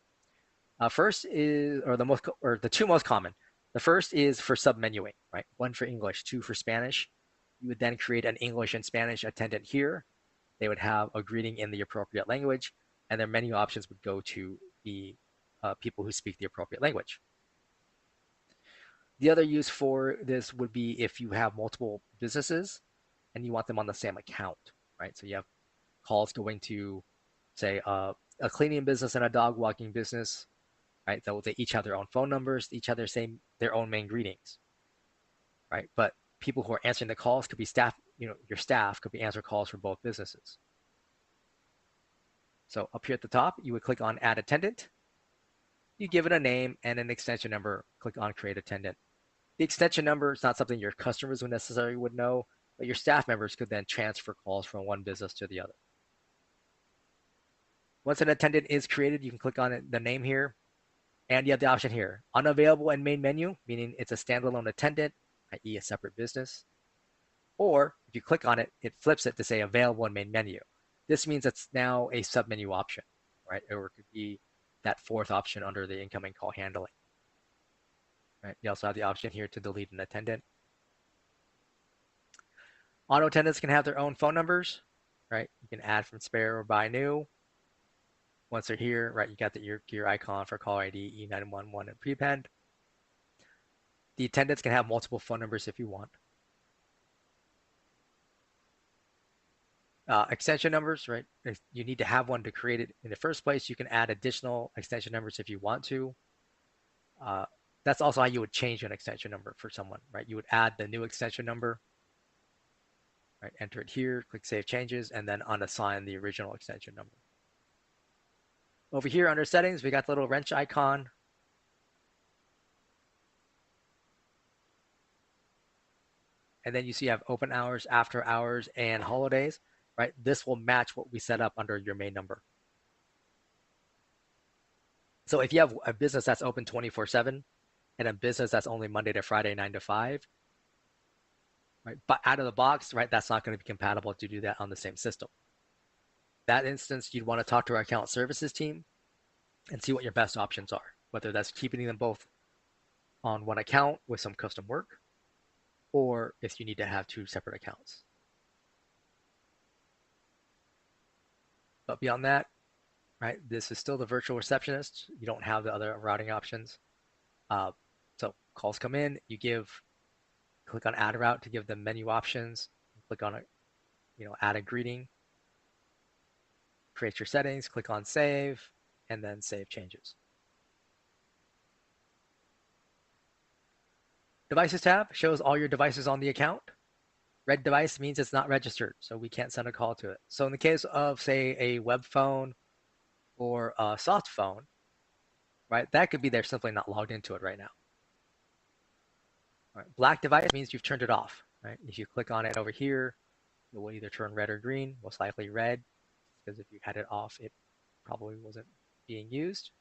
First is, or the two most common. The first is for submenuing, right? One for English, two for Spanish. You would then create an English and Spanish attendant here. They would have a greeting in the appropriate language, and their menu options would go to the people who speak the appropriate language. The other use for this would be if you have multiple businesses and you want them on the same account, right? So you have calls going to, say, a cleaning business and a dog walking business, right? So they each have their own phone numbers, each have their own main greetings, right? But people who are answering the calls could be staff, your staff could be answering calls for both businesses. So up here at the top, you would click on Add Attendant. You give it a name and an extension number, click on Create Attendant. The extension number is not something your customers would necessarily know, but your staff members could then transfer calls from one business to the other. Once an attendant is created, you can click on the name here, and you have the option here, unavailable in main menu, meaning it's a standalone attendant, i.e. a separate business. Or if you click on it, it flips it to say available in main menu. This means it's now a submenu option, right? Or it could be that fourth option under the incoming call handling. Right? You also have the option here to delete an attendant. Auto attendants can have their own phone numbers, right? You can add from spare or buy new. Once they're here, right, you got the gear icon for call ID, E911, and prepend. The attendants can have multiple phone numbers if you want. Extension numbers, right? If you need to have one to create it in the first place. You can add additional extension numbers if you want to. That's also how you would change an extension number for someone, right? You would add the new extension number, right? Enter it here, click Save Changes, and then unassign the original extension number. Over here under Settings, we got the little wrench icon. And then you see you have open hours, after hours, and holidays, right? This will match what we set up under your main number. So if you have a business that's open 24/7 and a business that's only Monday to Friday, 9 to 5, right? But out of the box, right, that's not going to be compatible to do that on the same system. That instance, you'd want to talk to our account services team and see what your best options are, whether that's keeping them both on one account with some custom work, or if you need to have two separate accounts. But beyond that, right, this is still the virtual receptionist. You don't have the other routing options. So calls come in, click on Add Route to give them menu options. Click on it, add a greeting. Create your settings, click on Save, and then Save Changes. Devices tab shows all your devices on the account. Red device means it's not registered, so we can't send a call to it. So in the case of, say, a web phone or a soft phone, right, that could be they're simply not logged into it right now. Right. Black device means you've turned it off. Right? If you click on it over here, it will either turn red or green, most likely red, because if you had it off, it probably wasn't being used.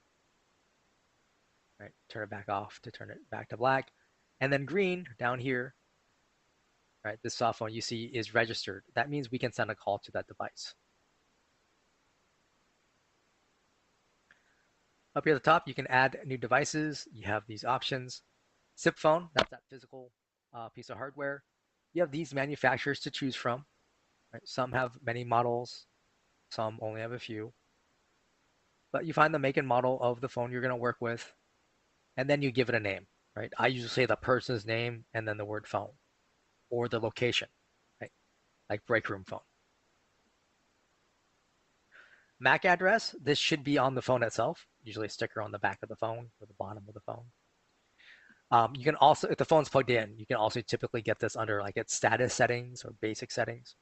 Right? Turn it back off to turn it back to black. And then green down here, right? This soft phone you see is registered. That means we can send a call to that device. Up here at the top, you can add new devices. You have these options. SIP phone, that's that physical piece of hardware. You have these manufacturers to choose from. Right? Some have many models, some only have a few. But you find the make and model of the phone you're going to work with, and then you give it a name. Right? I usually say the person's name and then the word phone, or the location, right? Like break room phone. MAC address, this should be on the phone itself, usually a sticker on the back of the phone or the bottom of the phone. You can also, if the phone's plugged in, you can also typically get this under like its status settings or basic settings.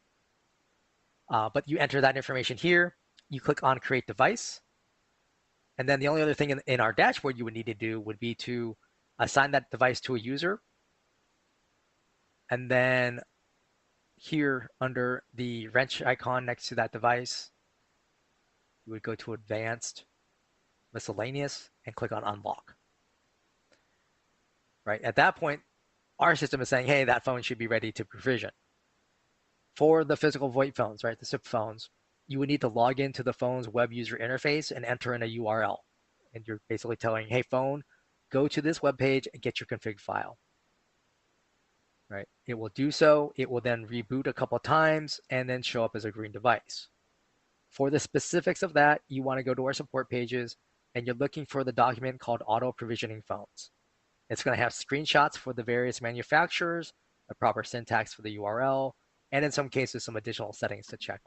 But you enter that information here, you click on create device, and then the only other thing in our dashboard you would need to do would be to assign that device to a user. And then here under the wrench icon next to that device, you would go to advanced, miscellaneous, and click on unlock. Right, at that point, our system is saying, hey, that phone should be ready to provision. For the physical VoIP phones, right, the SIP phones, you would need to log into the phone's web user interface and enter in a URL. And you're basically telling, hey, phone, go to this web page and get your config file. Right, it will do so. It will then reboot a couple of times and then show up as a green device. For the specifics of that, you want to go to our support pages and you're looking for the document called auto provisioning phones. It's going to have screenshots for the various manufacturers, a proper syntax for the URL, and in some cases, some additional settings to check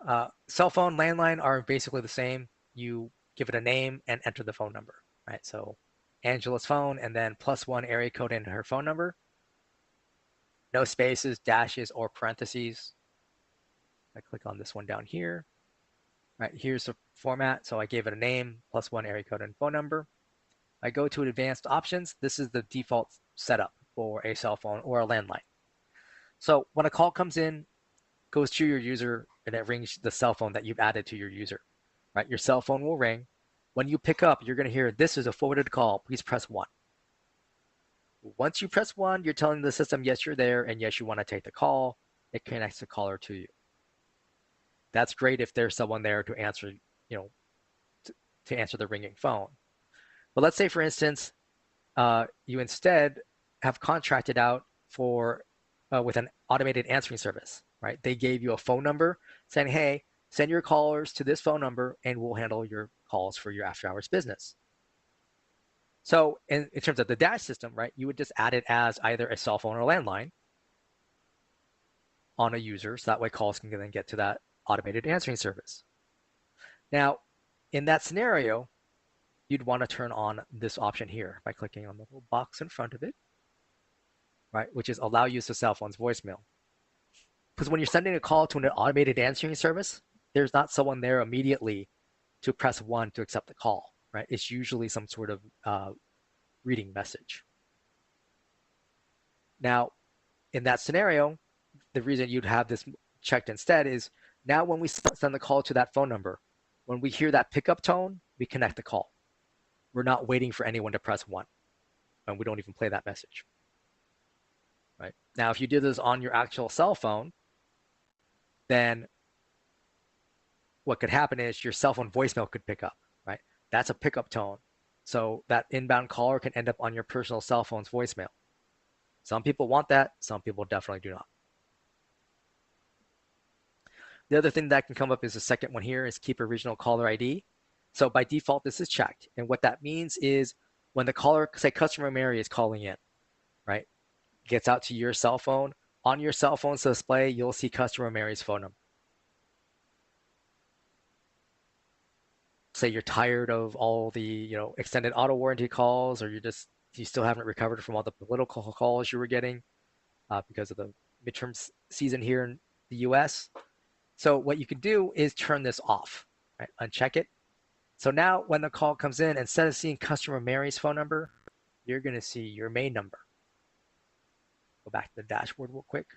on. Cell phone, landline are basically the same. You give it a name and enter the phone number, right? So Angela's phone and then +1 area code into her phone number. No spaces, dashes, or parentheses. I click on this one down here. Right, here's the format. So I gave it a name, +1 area code and phone number. I go to advanced options. This is the default setup for a cell phone or a landline. So when a call comes in, goes to your user, and it rings the cell phone that you've added to your user. Right, your cell phone will ring. When you pick up, you're going to hear, this is a forwarded call. Please press 1. Once you press 1, you're telling the system, yes, you're there, and yes, you want to take the call. It connects the caller to you. That's great if there's someone there to answer, to answer the ringing phone. But let's say, for instance, you instead have contracted out for with an automated answering service, right? They gave you a phone number saying, hey, send your callers to this phone number and we'll handle your calls for your after hours business. So in terms of the dash system, right, you would just add it as either a cell phone or a landline on a user, so that way calls can then get to that automated answering service. Now, in that scenario, you'd want to turn on this option here by clicking on the little box in front of it, right, which is allow use of cell phone's voicemail. Because when you're sending a call to an automated answering service, there's not someone there immediately to press 1 to accept the call, right? It's usually some sort of reading message. Now, in that scenario, the reason you'd have this checked instead is now when we send the call to that phone number, when we hear that pickup tone, we connect the call. We're not waiting for anyone to press 1, and we don't even play that message. Right? Now, if you did this on your actual cell phone, then what could happen is your cell phone voicemail could pick up, right? That's a pickup tone. So that inbound caller can end up on your personal cell phone's voicemail. Some people want that. Some people definitely do not. The other thing that can come up is the second one here is keep original caller ID. So by default, this is checked. And what that means is when the caller, say customer Mary is calling in, right, gets out to your cell phone, on your cell phone's display, you'll see customer Mary's phone number. Say you're tired of all the extended auto warranty calls, or you're just if you still haven't recovered from all the political calls you were getting because of the midterm season here in the US. So what you can do is turn this off, right? Uncheck it. So now when the call comes in, instead of seeing customer Mary's phone number, you're going to see your main number. Go back to the dashboard real quick,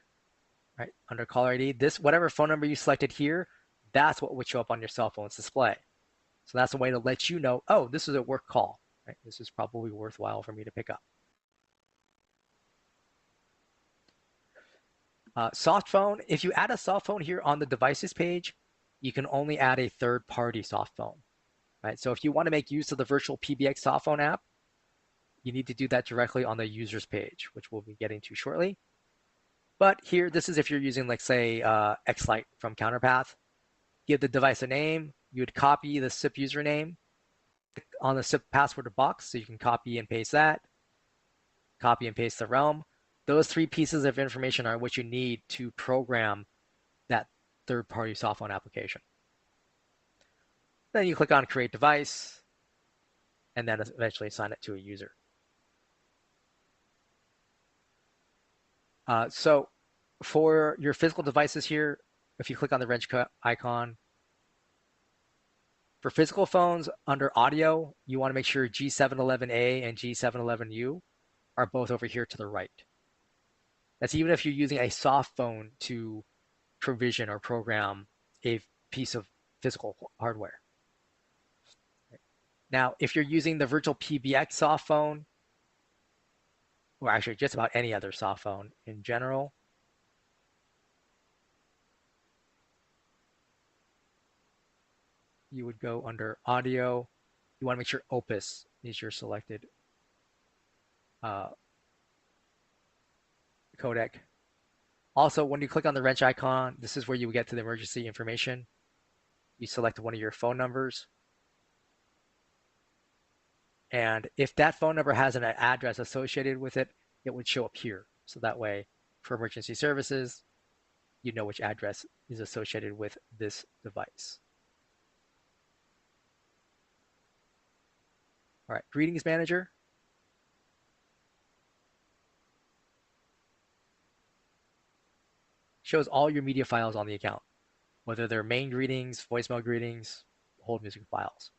right? Under caller ID, this whatever phone number you selected here, that's what would show up on your cell phone's display. So that's a way to let you know, oh, this is a work call, right? This is probably worthwhile for me to pick up. Soft phone, if you add a soft phone here on the devices page, you can only add a third-party soft phone, right? So if you want to make use of the VirtualPBX soft phone app, you need to do that directly on the users page, which we'll be getting to shortly. But here, this is if you're using, like, say, XLite from Counterpath. Give the device a name. You would copy the SIP username on the SIP password box, so you can copy and paste that. Copy and paste the realm. Those three pieces of information are what you need to program that third-party soft phone application. Then you click on Create Device, and then eventually assign it to a user. So for your physical devices here, if you click on the wrench icon, for physical phones under audio, you want to make sure G711A and G711U are both over here to the right. That's even if you're using a soft phone to provision or program a piece of physical hardware. Now, if you're using the VirtualPBX soft phone, or actually just about any other soft phone in general, you would go under audio. You want to make sure Opus is your selected codec. Also, when you click on the wrench icon, this is where you get to the emergency information. You select one of your phone numbers. And if that phone number has an address associated with it, it would show up here. So that way, for emergency services, you know which address is associated with this device. All right, Greetings Manager. Shows all your media files on the account, whether they're main greetings, voicemail greetings, hold music files.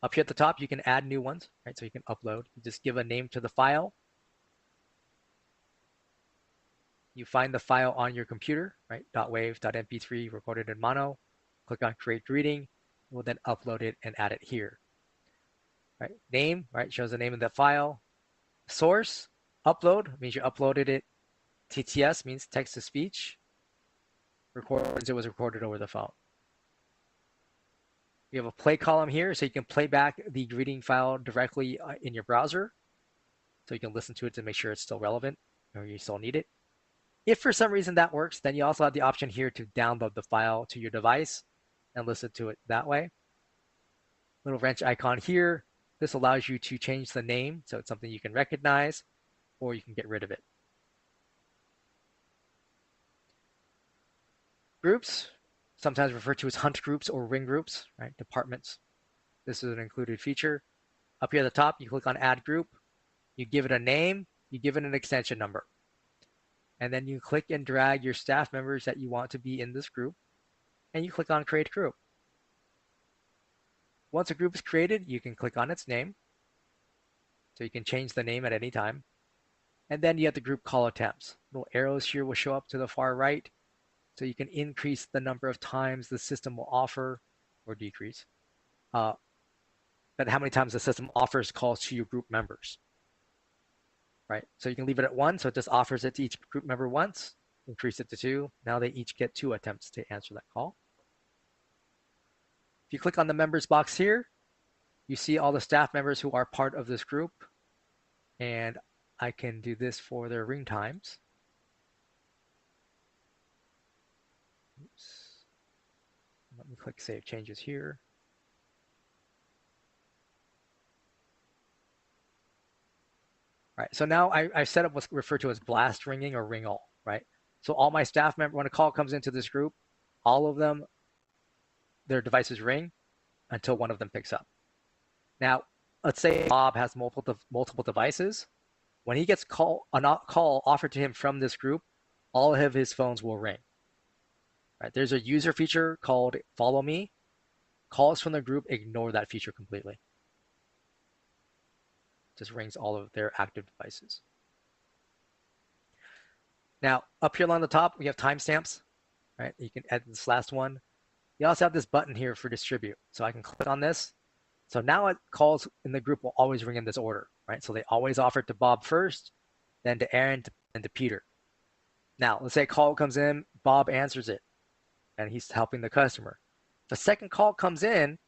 Up here at the top, you can add new ones, right? So you can upload. You just give a name to the file. You find the file on your computer, right? .wave.mp3 recorded in mono. Click on Create Greeting. We'll then upload it and add it here. Right? Name, right? Shows the name of the file. Source, upload means you uploaded it. TTS means text to speech. Records it was recorded over the phone. You have a play column here, so you can play back the greeting file directly in your browser. So you can listen to it to make sure it's still relevant or you still need it. If for some reason that works, then you also have the option here to download the file to your device and listen to it that way. Little wrench icon here. This allows you to change the name, so it's something you can recognize, or you can get rid of it. Groups, sometimes referred to as hunt groups or ring groups, right? Departments. This is an included feature. Up here at the top, you click on Add Group. You give it a name. You give it an extension number. And then you click and drag your staff members that you want to be in this group. And you click on Create Group. Once a group is created, you can click on its name. So you can change the name at any time. And then you have the group call attempts. Little arrows here will show up to the far right. So you can increase the number of times the system will offer or decrease. But how many times the system offers calls to your group members. Right? So you can leave it at 1, so it just offers it to each group member once, increase it to 2. Now they each get 2 attempts to answer that call. If you click on the members box here, you see all the staff members who are part of this group. And I can do this for their ring times. Oops. Let me click Save Changes here. All right, so now I set up what's referred to as blast ringing or ring all, right? So all my staff members, when a call comes into this group, all of them, their devices ring until one of them picks up. Now, let's say Bob has multiple devices. When he gets a call offered to him from this group, all of his phones will ring. Right? There's a user feature called Follow Me. Calls from the group ignore that feature completely. Just rings all of their active devices. Now, up here along the top, we have timestamps. Right? You can add this last one. You also have this button here for distribute. So I can click on this. So now it calls in the group will always ring in this order, right? So they always offer it to Bob first, then to Aaron, and to Peter. Now, let's say a call comes in, Bob answers it, and he's helping the customer. If a second call comes in,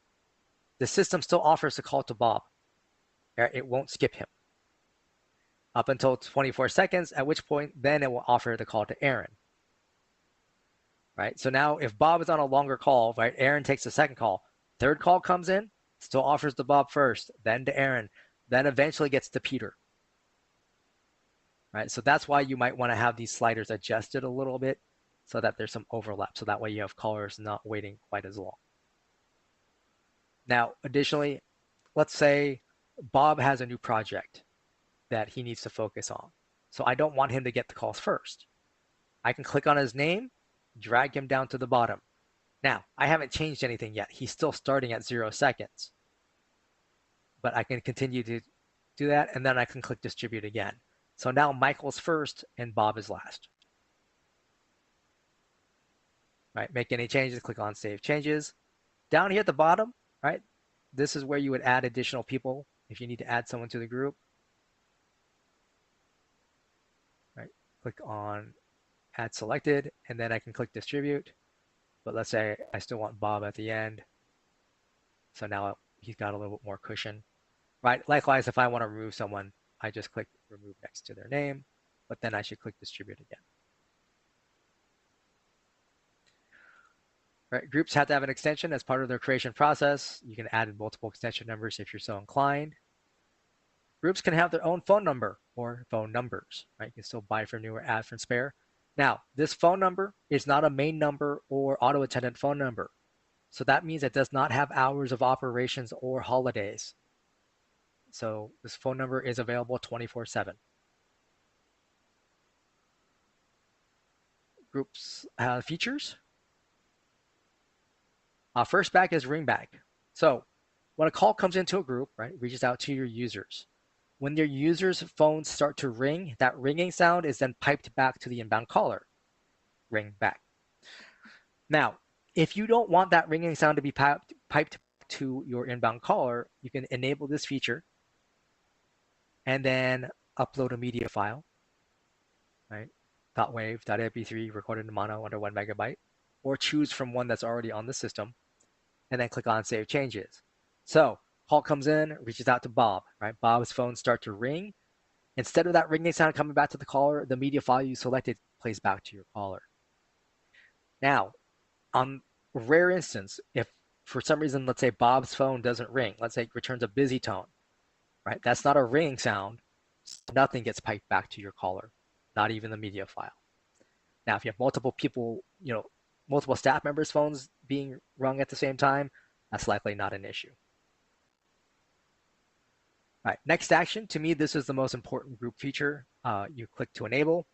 the system still offers to call to Bob. It won't skip him up until 24 seconds, at which point then it will offer the call to Aaron. Right? So now if Bob is on a longer call, right, Aaron takes the second call. Third call comes in, still offers to Bob first, then to Aaron, then eventually gets to Peter. Right? So that's why you might want to have these sliders adjusted a little bit so that there's some overlap. So that way you have callers not waiting quite as long. Now, additionally, let's say Bob has a new project that he needs to focus on. So I don't want him to get the calls first. I can click on his name, drag him down to the bottom. Now, I haven't changed anything yet. He's still starting at 0 seconds. But I can continue to do that, and then I can click distribute again. So now Michael's first and Bob is last. Right, make any changes, click on Save Changes. Down here at the bottom, right, this is where you would add additional people if you need to add someone to the group. Right, click on Add Selected, and then I can click Distribute. But let's say I still want Bob at the end. So now he's got a little bit more cushion. Right, likewise, if I want to remove someone, I just click Remove next to their name, but then I should click Distribute again. Right, groups have to have an extension as part of their creation process. You can add multiple extension numbers if you're so inclined. Groups can have their own phone number or phone numbers. Right, you can still buy from new or add from spare. Now, this phone number is not a main number or auto attendant phone number. So that means it does not have hours of operations or holidays. So this phone number is available 24/7. Groups have features. First back is ring back. So when a call comes into a group, right, reaches out to your users. When your users' phones start to ring, that ringing sound is then piped back to the inbound caller. Ring back. Now, if you don't want that ringing sound to be piped to your inbound caller, you can enable this feature and then upload a media file, right? .wav, .mp3 recorded in mono under 1 megabyte, or choose from one that's already on the system, and then click on Save Changes. So call comes in, reaches out to Bob, right? Bob's phone starts to ring. Instead of that ringing sound coming back to the caller, the media file you selected plays back to your caller. Now, on a rare instance, if for some reason, let's say Bob's phone doesn't ring, let's say it returns a busy tone, right? That's not a ringing sound. Nothing gets piped back to your caller, not even the media file. Now, if you have multiple people, multiple staff members' phones being rung at the same time, that's likely not an issue. All right, next action. To me, this is the most important group feature. You click to enable.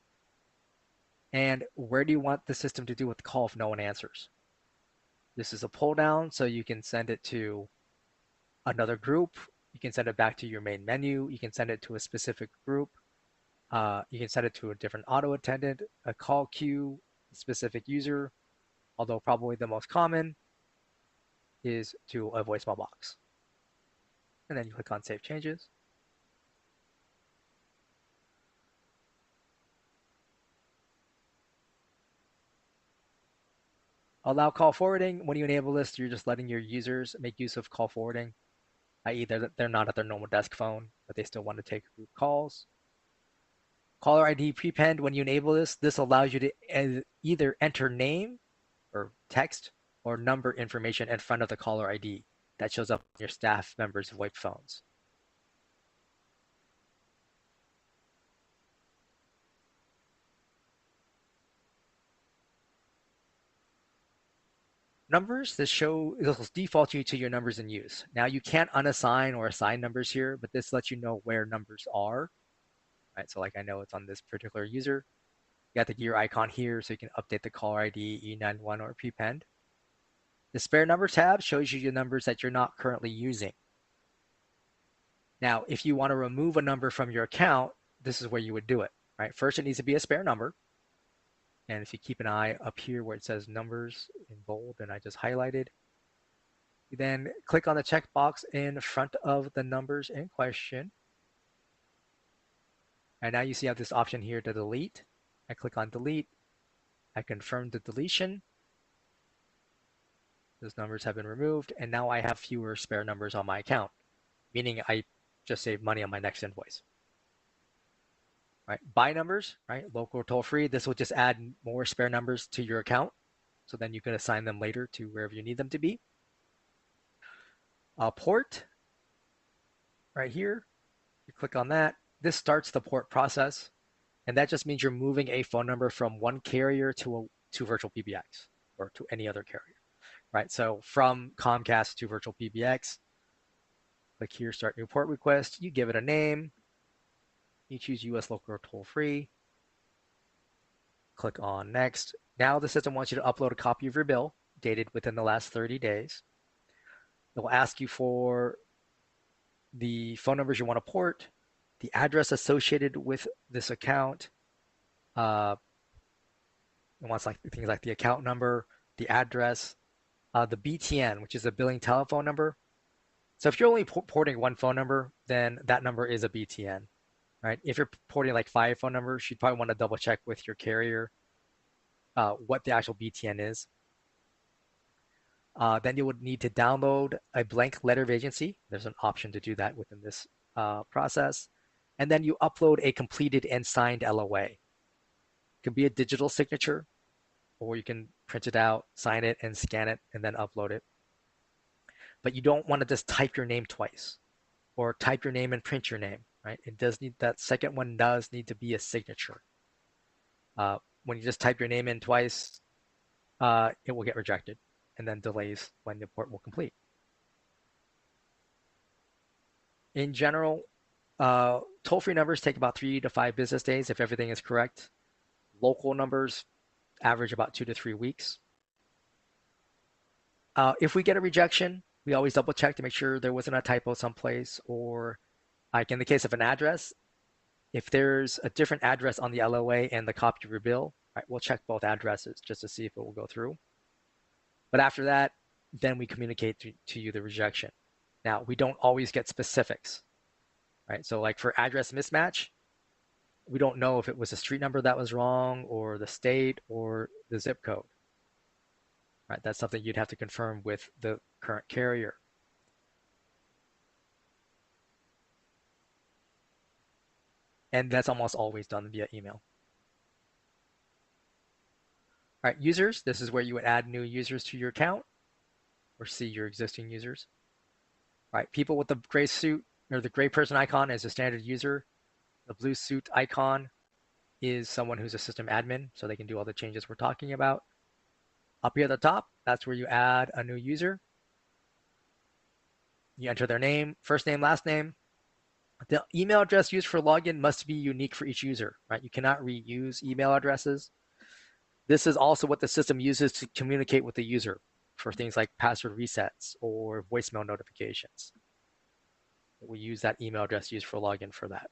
And where do you want the system to do with the call if no one answers? This is a pull down, so you can send it to another group. You can send it back to your main menu. You can send it to a specific group. You can send it to a different auto attendant, a call queue, a specific user, although probably the most common is to a voicemail box. And then you click on Save Changes. Allow call forwarding. When you enable this, you're just letting your users make use of call forwarding, i.e. they're not at their normal desk phone, but they still want to take group calls. Caller ID prepend. When you enable this allows you to either enter name or text or number information in front of the caller ID that shows up on your staff members' VoIP phones. Numbers, this will default you to your numbers in use. Now you can't unassign or assign numbers here, but this lets you know where numbers are. right? So like I know it's on this particular user. You got the gear icon here, so you can update the caller ID, E91, or prepend. The spare number tab shows you the numbers that you're not currently using. Now, if you want to remove a number from your account, this is where you would do it, right? First, it needs to be a spare number. And if you keep an eye up here where it says numbers in bold and I just highlighted, you then click on the checkbox in front of the numbers in question. And now you see I have this option here to delete. I click on delete. I confirm the deletion. Those numbers have been removed. And now I have fewer spare numbers on my account, meaning I just saved money on my next invoice. Right? Buy numbers, right? Local or toll free. This will just add more spare numbers to your account. So then you can assign them later to wherever you need them to be. Port, right here. You click on that. This starts the port process. And that just means you're moving a phone number from one carrier to VirtualPBX or to any other carrier, right? So from Comcast to VirtualPBX, click here, start new port request. You give it a name. You choose US local or toll free. Click on next. Now the system wants you to upload a copy of your bill dated within the last 30 days. It will ask you for the phone numbers you want to port, the address associated with this account. It wants like things like the account number, the address, the BTN, which is a billing telephone number. So if you're only porting one phone number, then that number is a BTN, right? If you're porting like 5 phone numbers, you'd probably want to double check with your carrier what the actual BTN is. Then you would need to download a blank letter of agency. There's an option to do that within this process. And then you upload a completed and signed LOA. It can be a digital signature, or you can print it out, sign it, and scan it, and then upload it. But you don't want to just type your name twice, or type your name and print your name, right? It does need, that second one does need to be a signature. When you just type your name in twice, it will get rejected and then delays when the port will complete. In general, toll-free numbers take about 3 to 5 business days if everything is correct. Local numbers average about 2 to 3 weeks. If we get a rejection, we always double check to make sure there wasn't a typo someplace, or like in the case of an address, if there's a different address on the LOA and the copy of your bill, right, we'll check both addresses just to see if it will go through. But after that, then we communicate to you the rejection. Now, we don't always get specifics, right? So like for address mismatch, we don't know if it was a street number that was wrong or the state or the zip code, right? That's something you'd have to confirm with the current carrier. And that's almost always done via email. All right, users, this is where you would add new users to your account or see your existing users. All right, people with the gray suit or the gray person icon is a standard user. The blue suit icon is someone who's a system admin, so they can do all the changes we're talking about. Up here at the top, that's where you add a new user. You enter their name, first name, last name. The email address used for login must be unique for each user, right? You cannot reuse email addresses. This is also what the system uses to communicate with the user for things like password resets or voicemail notifications. We use that email address used for login for that.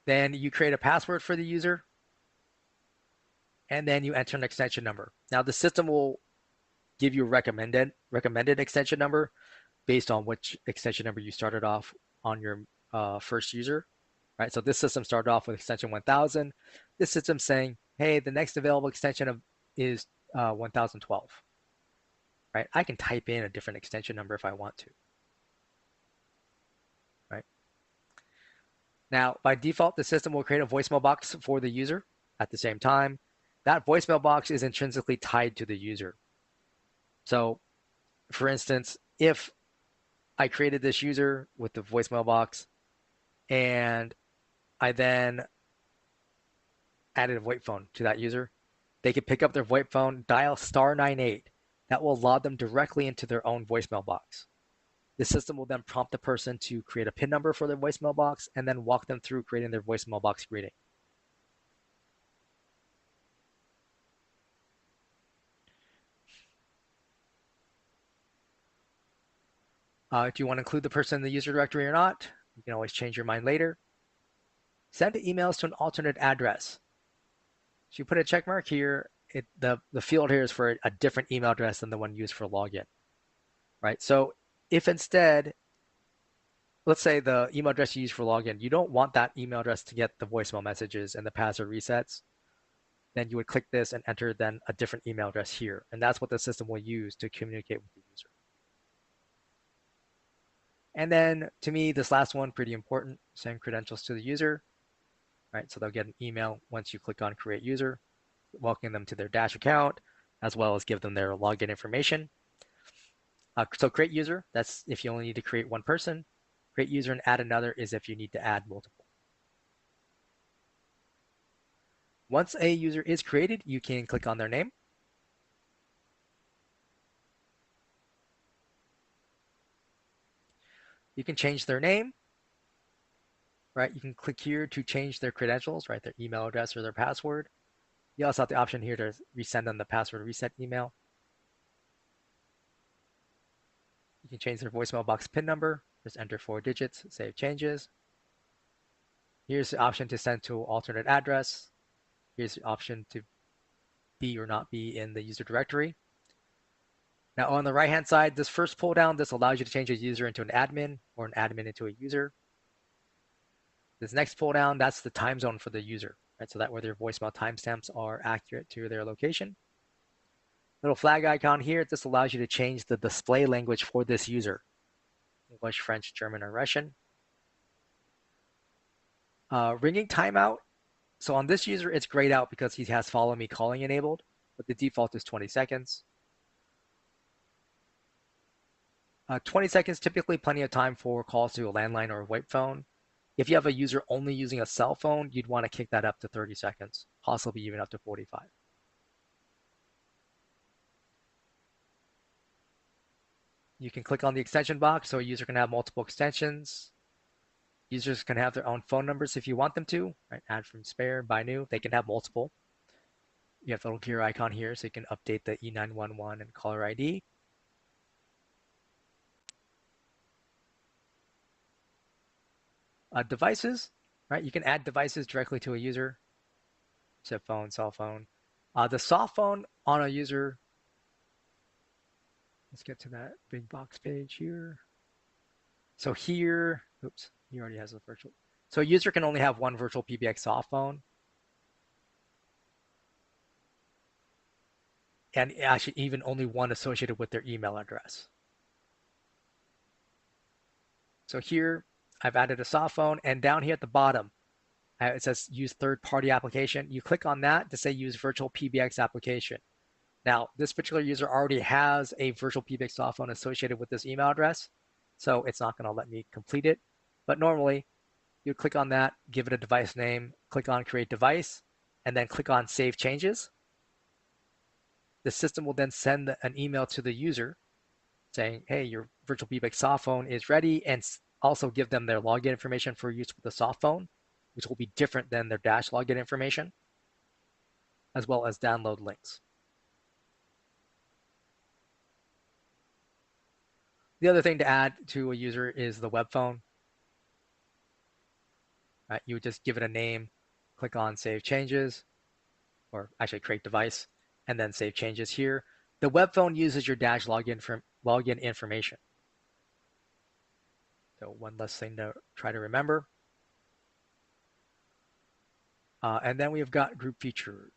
Then you create a password for the user, and then you enter an extension number. Now the system will give you a recommended extension number based on which extension number you started off on your first user, right? So this system started off with extension 1000. This system's saying, hey, the next available extension is 1012, right? I can type in a different extension number if I want to, right? Now, by default, the system will create a voicemail box for the user at the same time. That voicemail box is intrinsically tied to the user. So, for instance, if I created this user with the voicemail box and I then added a VoIP phone to that user, they could pick up their VoIP phone, dial *98. That will log them directly into their own voicemail box. The system will then prompt the person to create a PIN number for their voicemail box and then walk them through creating their voicemail box greeting. If you want to include the person in the user directory or not, you can always change your mind later. Send emails to an alternate address. So you put a check mark here. The field here is for a different email address than the one used for login, right? So if instead, let's say the email address you use for login, you don't want that email address to get the voicemail messages and the password resets, then you would click this and enter then a different email address here. And that's what the system will use to communicate with the user. And then to me, this last one, pretty important, send credentials to the user, right? So they'll get an email once you click on create user, welcoming them to their Dash account, as well as give them their login information. So create user, that's if you only need to create one person. Create user and add another is if you need to add multiple. Once a user is created, you can click on their name. You can change their name, right? You can click here to change their credentials, right? Their email address or their password. You also have the option here to resend them the password reset email. You can change their voicemail box PIN number. Just enter 4 digits, save changes. Here's the option to send to alternate address. Here's the option to be or not be in the user directory. Now on the right-hand side, this first pull down, this allows you to change a user into an admin or an admin into a user. This next pull down, that's the time zone for the user, right? So that way their voicemail timestamps are accurate to their location. Little flag icon here, this allows you to change the display language for this user. English, French, German, or Russian. Ringing timeout. So on this user, it's grayed out because he has follow me calling enabled, but the default is 20 seconds. 20 seconds, typically plenty of time for calls to a landline or a VoIP phone. If you have a user only using a cell phone, you'd want to kick that up to 30 seconds, possibly even up to 45. You can click on the extension box so a user can have multiple extensions. Users can have their own phone numbers if you want them to, right? Add from spare, buy new, they can have multiple. You have the little gear icon here so you can update the E911 and caller ID. Devices, right? You can add devices directly to a user, chip phone, cell phone. The soft phone on a user, let's get to that big box page here. So here, oops, he already has a virtual. So a user can only have one VirtualPBX soft phone. And actually even only one associated with their email address. So here, I've added a soft phone, and down here at the bottom, it says use third-party application. You click on that to say use VirtualPBX application. Now, this particular user already has a VirtualPBX soft phone associated with this email address, so it's not going to let me complete it. But normally, you click on that, give it a device name, click on create device, and then click on save changes. The system will then send an email to the user saying, hey, your VirtualPBX soft phone is ready, and also give them their login information for use with the soft phone, which will be different than their Dash login information, as well as download links. The other thing to add to a user is the web phone. You would just give it a name, click on save changes, or actually create device, and then save changes here. The web phone uses your Dash login information. So one less thing to try to remember. And then we've got group features,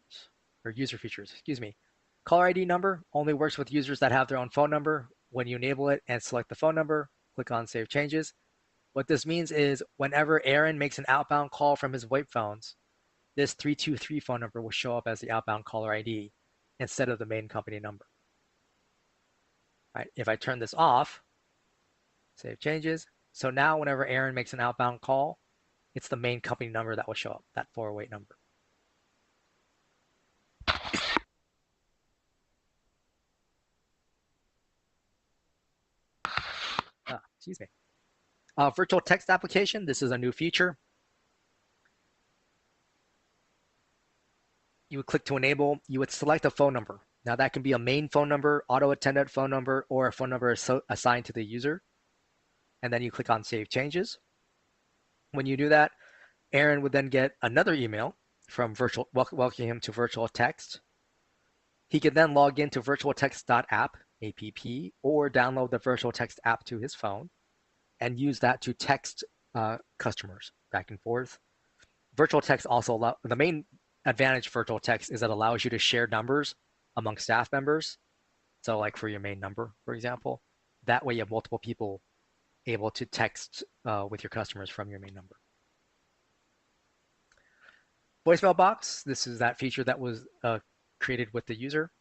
or user features, excuse me. Caller ID number only works with users that have their own phone number. When you enable it and select the phone number, click on save changes. What this means is whenever Aaron makes an outbound call from his VoIP phones, this 323 phone number will show up as the outbound caller ID instead of the main company number. Right? If I turn this off, save changes. So now whenever Aaron makes an outbound call, it's the main company number that will show up, that 408 number. Excuse me. Virtual text application. This is a new feature. You would click to enable. You would select a phone number. Now that can be a main phone number, auto-attended phone number, or a phone number assigned to the user. And then you click on Save Changes. When you do that, Aaron would then get another email from welcoming him to Virtual Text. He could then log into virtualtext.app, app, or download the Virtual Text app to his phone and use that to text customers back and forth. Virtual Text also the main advantage of Virtual Text is that it allows you to share numbers among staff members. So like for your main number, for example, that way you have multiple people able to text with your customers from your main number. Voicemail box, this is that feature that was created with the user.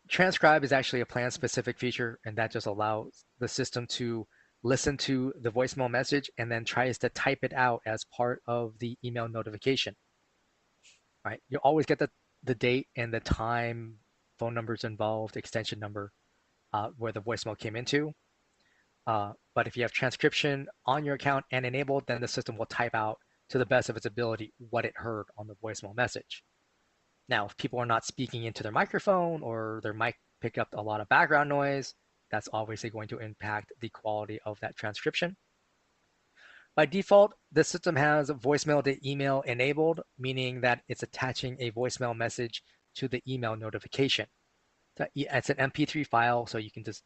Transcribe is actually a plan-specific feature, and that just allows the system to listen to the voicemail message and then tries to type it out as part of the email notification. Right? You always get the date and the time, phone numbers involved, extension number, where the voicemail came into. But if you have transcription on your account and enabled, then the system will type out to the best of its ability what it heard on the voicemail message. Now, if people are not speaking into their microphone or their mic pick up a lot of background noise, that's obviously going to impact the quality of that transcription. By default, the system has voicemail to email enabled, meaning that it's attaching a voicemail message to the email notification. It's an MP3 file, so you can just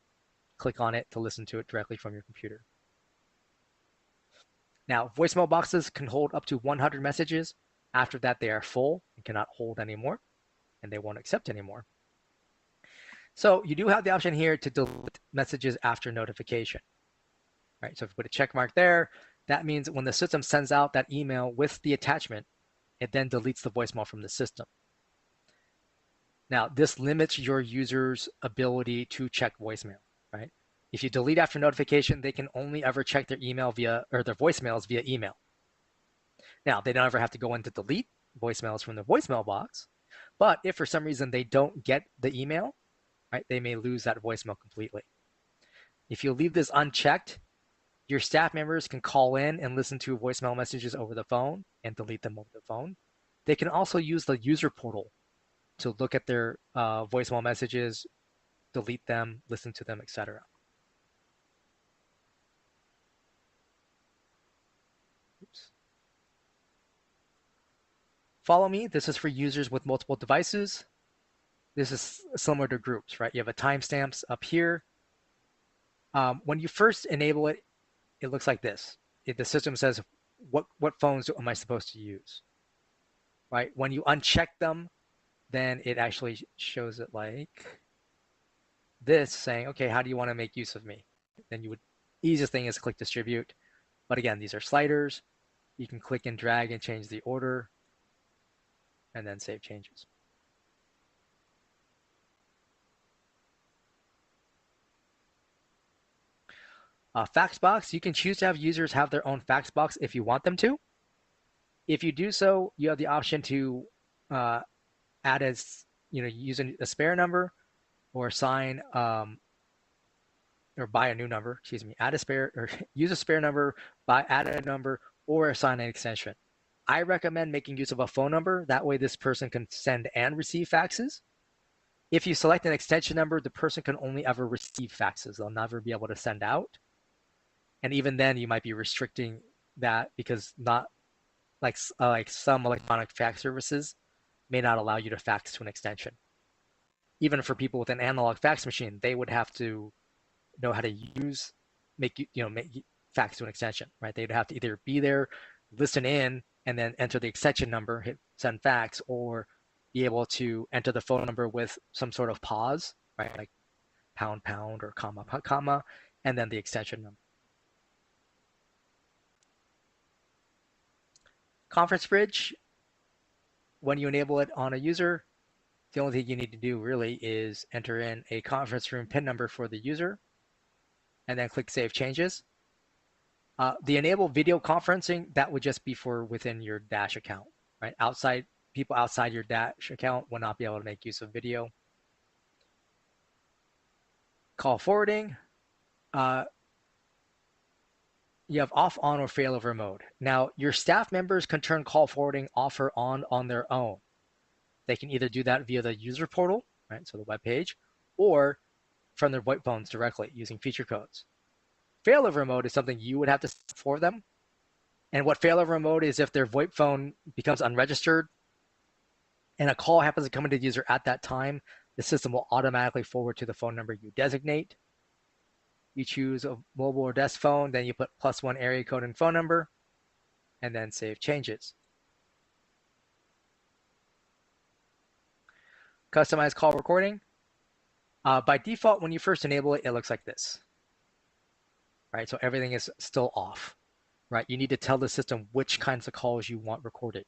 click on it to listen to it directly from your computer. Now, voicemail boxes can hold up to 100 messages. After that, they are full and cannot hold anymore, and they won't accept anymore. So you do have the option here to delete messages after notification. Right? So if you put a check mark there, that means when the system sends out that email with the attachment, it then deletes the voicemail from the system. Now, this limits your user's ability to check voicemail, right? If you delete after notification, they can only ever check their email their voicemails via email. Now, they don't ever have to go in to delete voicemails from the voicemail box, but if for some reason they don't get the email, right, they may lose that voicemail completely. If you leave this unchecked, your staff members can call in and listen to voicemail messages over the phone and delete them over the phone. They can also use the user portal to look at their voicemail messages, delete them, listen to them, etc. Oops. Follow me. This is for users with multiple devices. This is similar to groups, right? You have a timestamps up here. When you first enable it, it looks like this. The system says, what phones am I supposed to use? Right? When you uncheck them, then it actually shows it like this, saying, okay, how do you want to make use of me? Then easiest thing is click distribute. But again, these are sliders. You can click and drag and change the order and then save changes. Fax box, you can choose to have users have their own fax box if you want them to. If you do so, you have the option to add use a spare number or assign or buy a new number, add a spare or use a spare number, add a number, or assign an extension. I recommend making use of a phone number. That way this person can send and receive faxes. If you select an extension number, the person can only ever receive faxes. They'll never be able to send out. And even then you might be restricting that because not like some electronic fax services may not allow you to fax to an extension. Even for people with an analog fax machine, they would have to know how to make fax to an extension, right? They'd have to either be there, listen in, and then enter the extension number, hit send fax, or be able to enter the phone number with some sort of pause, right? Like pound, pound, or comma, comma, and then the extension number. Conference Bridge, when you enable it on a user, the only thing you need to do really is enter in a conference room PIN number for the user and then click Save Changes. The enable video conferencing, that would just be for within your Dash account, right? People outside your Dash account will not be able to make use of video. Call forwarding, you have off, on, or failover mode. Now, your staff members can turn call forwarding off or on their own. They can either do that via the user portal, right, so the web page, or from their VoIP phones directly using feature codes. Failover mode is something you would have to set for them. And what failover mode is if their VoIP phone becomes unregistered and a call happens to come into the user at that time, the system will automatically forward to the phone number you designate. You choose a mobile or desk phone, then you put +1 area code and phone number, and then save changes. Customize call recording. By default, when you first enable it, it looks like this, right? So everything is still off, right? You need to tell the system which kinds of calls you want recorded.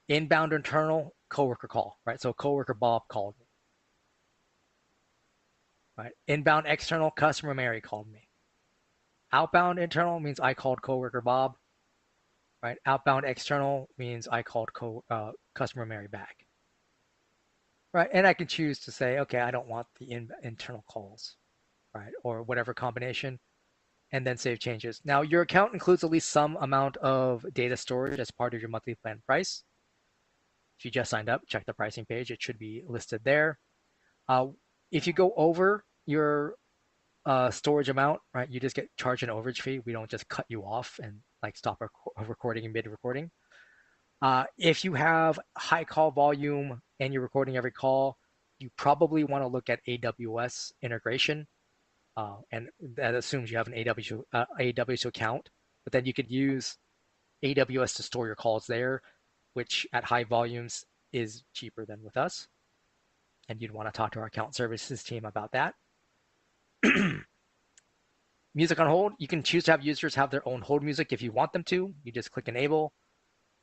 Inbound internal, coworker call, right? So coworker Bob called me. Right? Inbound external, customer Mary called me. Outbound internal means I called coworker Bob. Right? Outbound external means I called customer Mary back. Right? And I can choose to say, okay, I don't want the internal calls, right? Or whatever combination, and then save changes. Now, your account includes at least some amount of data storage as part of your monthly plan price. If you just signed up, check the pricing page. It should be listed there. If you go over your storage amount, right, you just get charged an overage fee. We don't just cut you off and like stop recording in mid-recording. If you have high call volume and you're recording every call, you probably want to look at AWS integration. And that assumes you have an AWS account, but then you could use AWS to store your calls there, which at high volumes is cheaper than with us. And you'd want to talk to our account services team about that. Music on hold, you can choose to have users have their own hold music if you want them to. You just click enable,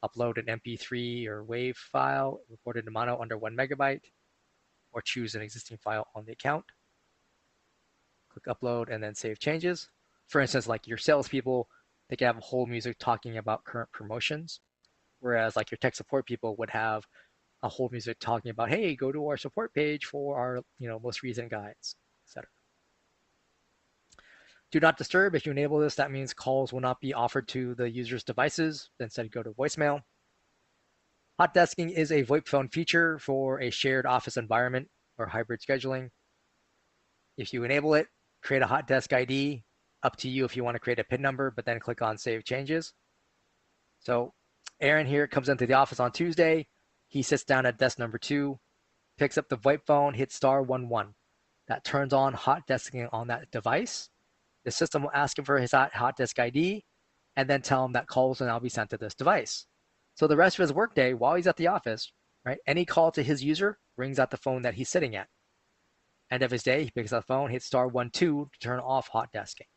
upload an MP3 or WAV file, recorded in mono under 1 megabyte, or choose an existing file on the account. Click upload and then save changes. For instance, like your salespeople, they can have hold music talking about current promotions, whereas like your tech support people would have a hold music talking about, hey, go to our support page for our most recent guides, etc. Do not disturb. If you enable this, that means calls will not be offered to the user's devices. Instead, go to voicemail. Hot desking is a VoIP phone feature for a shared office environment or hybrid scheduling. If you enable it, create a hot desk ID. Up to you if you want to create a PIN number, but then click on Save Changes. So Aaron here comes into the office on Tuesday. He sits down at desk number 2, picks up the VoIP phone, hits *11. That turns on hot desking on that device. The system will ask him for his hot desk ID and then tell him that calls will now be sent to this device. So the rest of his workday, while he's at the office, right, any call to his user rings at the phone that he's sitting at. End of his day, he picks up the phone, hits *12 to turn off hot desking.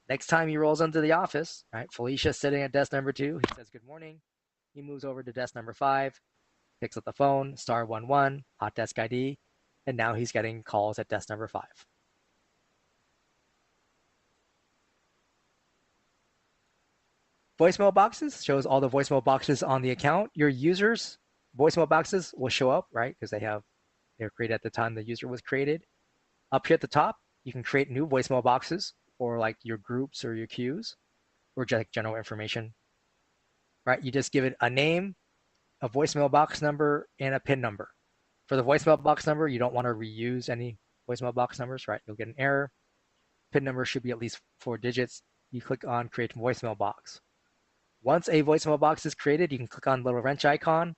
Next time he rolls into the office, right, Felicia's sitting at desk number 2. He says, good morning. He moves over to desk number 5, picks up the phone, *11, hot desk ID, and now he's getting calls at desk number 5. Voicemail boxes shows all the voicemail boxes on the account. Your users' voicemail boxes will show up, right, because they're created at the time the user was created. Up here at the top, you can create new voicemail boxes for like your groups or your queues or just general information, right? You just give it a name, a voicemail box number, and a PIN number. For the voicemail box number, you don't want to reuse any voicemail box numbers, right? You'll get an error. PIN number should be at least 4 digits. You click on Create Voicemail Box. Once a voicemail box is created, you can click on the little wrench icon.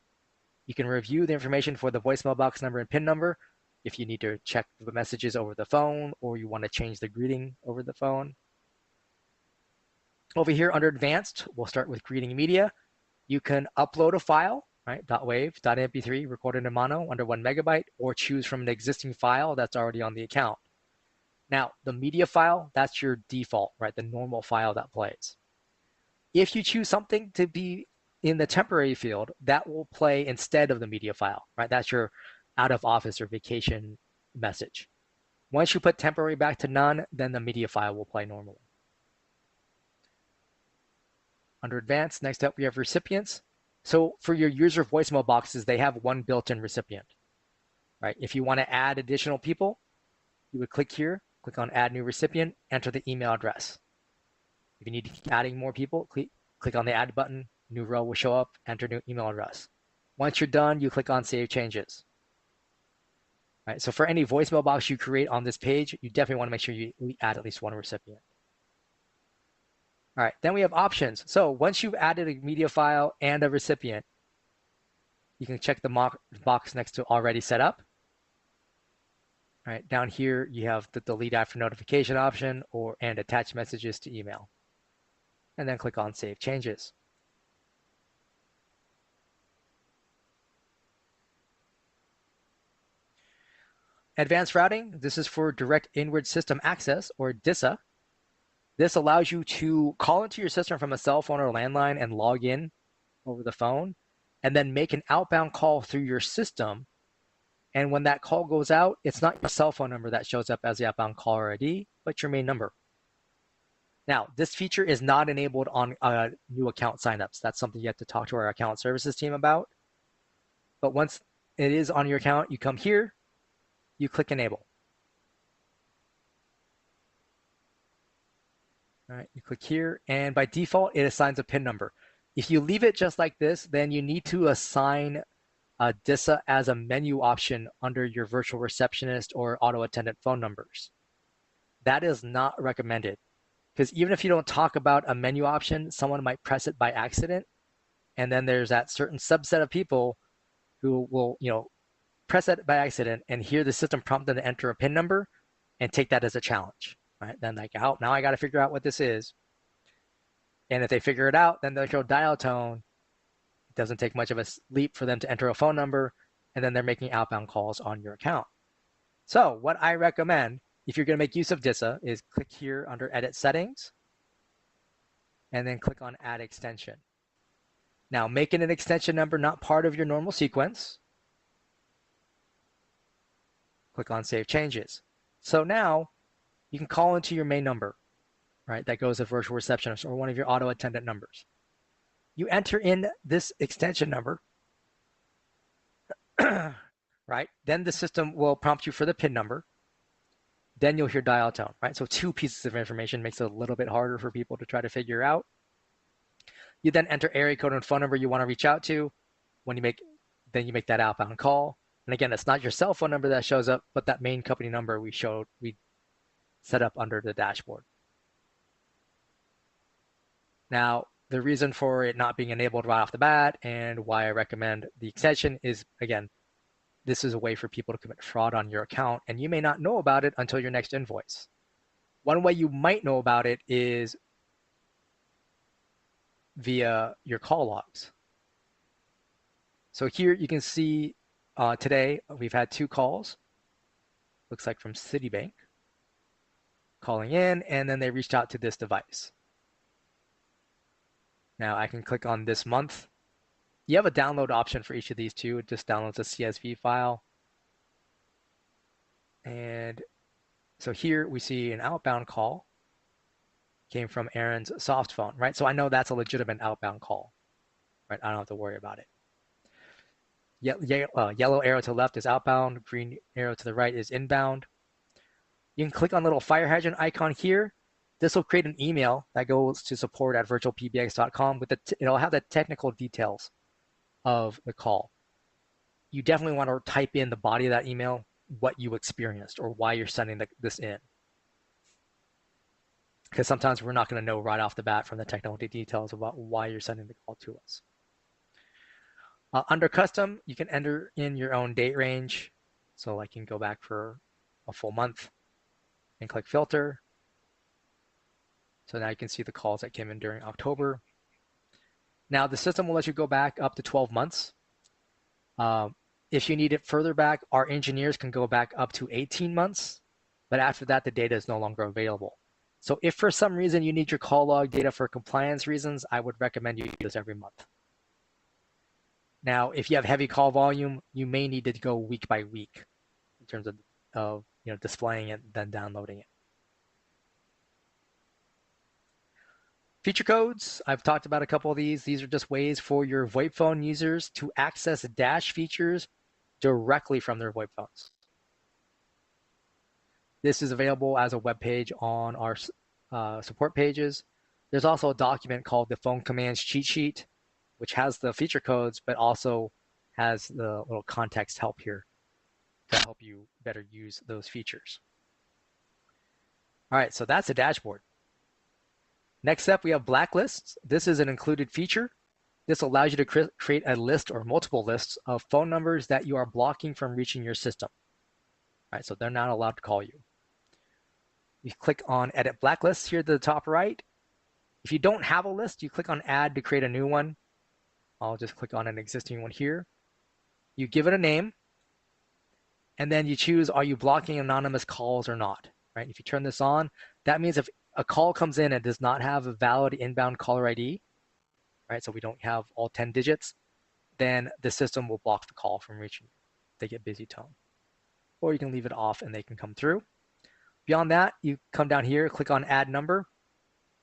You can review the information for the voicemail box number and PIN number if you need to check the messages over the phone or you want to change the greeting over the phone. Over here under Advanced, we'll start with greeting media. You can upload a file, right? .wav, .mp3, recorded in mono under 1 megabyte, or choose from an existing file that's already on the account. Now, the media file, that's your default, right? The normal file that plays. If you choose something to be in the temporary field, that will play instead of the media file, right? That's your out of office or vacation message. Once you put temporary back to none, then the media file will play normally. Under Advanced, next up we have recipients. So for your user voicemail boxes, they have one built-in recipient, right? If you want to add additional people, you would click here, click on add new recipient, enter the email address. If you need to keep adding more people, click on the add button, new row will show up, enter new email address. Once you're done, you click on save changes. All right, so for any voicemail box you create on this page, you definitely want to make sure you add at least one recipient. All right, then we have options. So once you've added a media file and a recipient, you can check the box next to already set up. All right, down here you have the delete after notification option and attach messages to email. And then click on save changes. Advanced routing, this is for direct inward system access, or DISA. This allows you to call into your system from a cell phone or landline and log in over the phone, and then make an outbound call through your system. And when that call goes out, it's not your cell phone number that shows up as the outbound caller ID, but your main number. Now, this feature is not enabled on new account signups. That's something you have to talk to our account services team about. But once it is on your account, you come here, you click enable. All right, you click here, and by default, it assigns a PIN number. If you leave it just like this, then you need to assign DISA as a menu option under your virtual receptionist or auto attendant phone numbers. That is not recommended, because even if you don't talk about a menu option, someone might press it by accident, and then there's that certain subset of people who will, press it by accident and hear the system prompt them to enter a PIN number and take that as a challenge. Right? Then like, oh, now I got to figure out what this is. And if they figure it out, then they'll show dial tone. It doesn't take much of a leap for them to enter a phone number, and then they're making outbound calls on your account. So what I recommend, if you're going to make use of DISA, is click here under Edit Settings, and then click on Add Extension. Now, making an extension number not part of your normal sequence. Click on Save Changes. So now you can call into your main number, right? That goes to virtual receptionist or one of your auto attendant numbers. You enter in this extension number, right? Then the system will prompt you for the PIN number. Then you'll hear dial tone, right? So two pieces of information makes it a little bit harder for people to try to figure out. You then enter area code and phone number you want to reach out to. When you make that outbound call. And again, it's not your cell phone number that shows up, but that main company number we set up under the dashboard. Now, the reason for it not being enabled right off the bat and why I recommend the extension is, again, this is a way for people to commit fraud on your account, and you may not know about it until your next invoice. One way you might know about it is via your call logs. So here you can see today we've had 2 calls, looks like from Citibank, calling in, and then they reached out to this device. Now I can click on this month. You have a download option for each of these two. It just downloads a CSV file. And so here we see an outbound call came from Aaron's soft phone, right? So I know that's a legitimate outbound call, right? I don't have to worry about it. Yellow arrow to the left is outbound, green arrow to the right is inbound. You can click on the little fire hydrant icon here. This will create an email that goes to support@virtualpbx.com it'll have the technical details of the call. You definitely want to type in the body of that email, what you experienced or why you're sending this in. Because sometimes we're not going to know right off the bat from the technical details about why you're sending the call to us. Under custom, you can enter in your own date range. So I can go back for a full month and click filter. So now you can see the calls that came in during October. Now the system will let you go back up to 12 months. If you need it further back, our engineers can go back up to 18 months, but after that, the data is no longer available. So if for some reason you need your call log data for compliance reasons, I would recommend you do this every month. Now, if you have heavy call volume, you may need to go week by week in terms of displaying it, then downloading it. Feature codes, I've talked about a couple of these. These are just ways for your VoIP phone users to access Dash features directly from their VoIP phones. This is available as a web page on our support pages. There's also a document called the phone commands cheat sheet, which has the feature codes, but also has the little context help here to help you better use those features. All right, so that's a dashboard. Next up, we have blacklists. This is an included feature. This allows you to create a list or multiple lists of phone numbers that you are blocking from reaching your system. All right, so they're not allowed to call you. You click on Edit Blacklists here to the top right. If you don't have a list, you click on Add to create a new one. I'll just click on an existing one here. You give it a name, and then you choose, are you blocking anonymous calls or not? Right? If you turn this on, that means if a call comes in and does not have a valid inbound caller ID, right? So we don't have all 10 digits, then the system will block the call from reaching you. They get busy tone. Or you can leave it off and they can come through. Beyond that, you come down here, click on Add Number,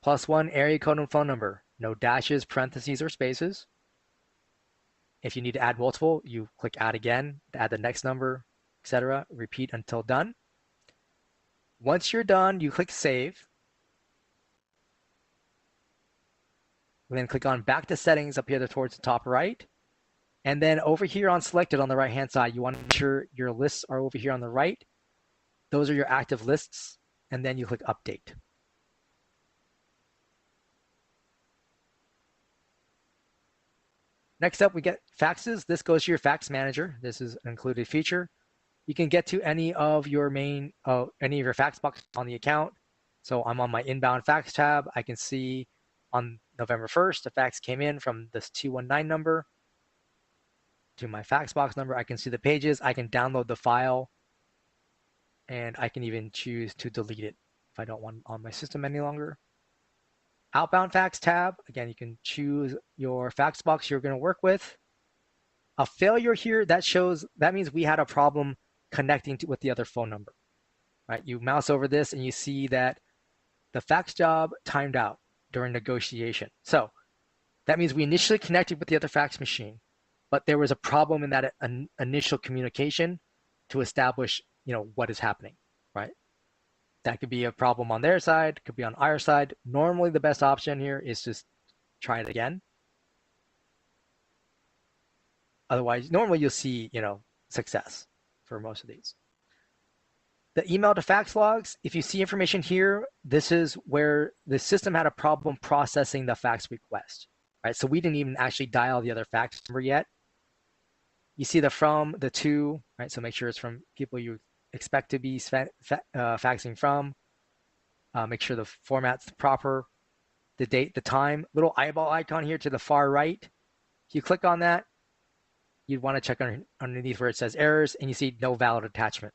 +1 area code and phone number. No dashes, parentheses, or spaces. If you need to add multiple, you click Add again to add the next number, etc. Repeat until done. Once you're done, you click Save. And then click on Back to Settings up here towards the top right. And then over here on Selected on the right-hand side, you want to make sure your lists are over here on the right. Those are your active lists. And then you click Update. Next up, we get faxes. This goes to your fax manager. This is an included feature. You can get to any of your any of your fax boxes on the account. So I'm on my inbound fax tab. I can see on November 1st, the fax came in from this 219 number to my fax box number. I can see the pages. I can download the file, and I can even choose to delete it if I don't want it on my system any longer. Outbound fax tab, again, you can choose your fax box you're going to work with. A failure here, that means we had a problem connecting with the other phone number. Right? You mouse over this and you see that the fax job timed out during negotiation. So that means we initially connected with the other fax machine, but there was a problem in that initial communication to establish, what is happening, right? That could be a problem on their side, could be on our side. Normally, the best option here is just try it again. Otherwise, normally you'll see, success for most of these. The email to fax logs, if you see information here, this is where the system had a problem processing the fax request, right? So we didn't even actually dial the other fax number yet. You see the from, the to, right? So make sure it's from people you expect to be faxing from. Make sure the format's proper, the date, the time. Little eyeball icon here to the far right. If you click on that, you'd want to check underneath where it says errors, and you see no valid attachment.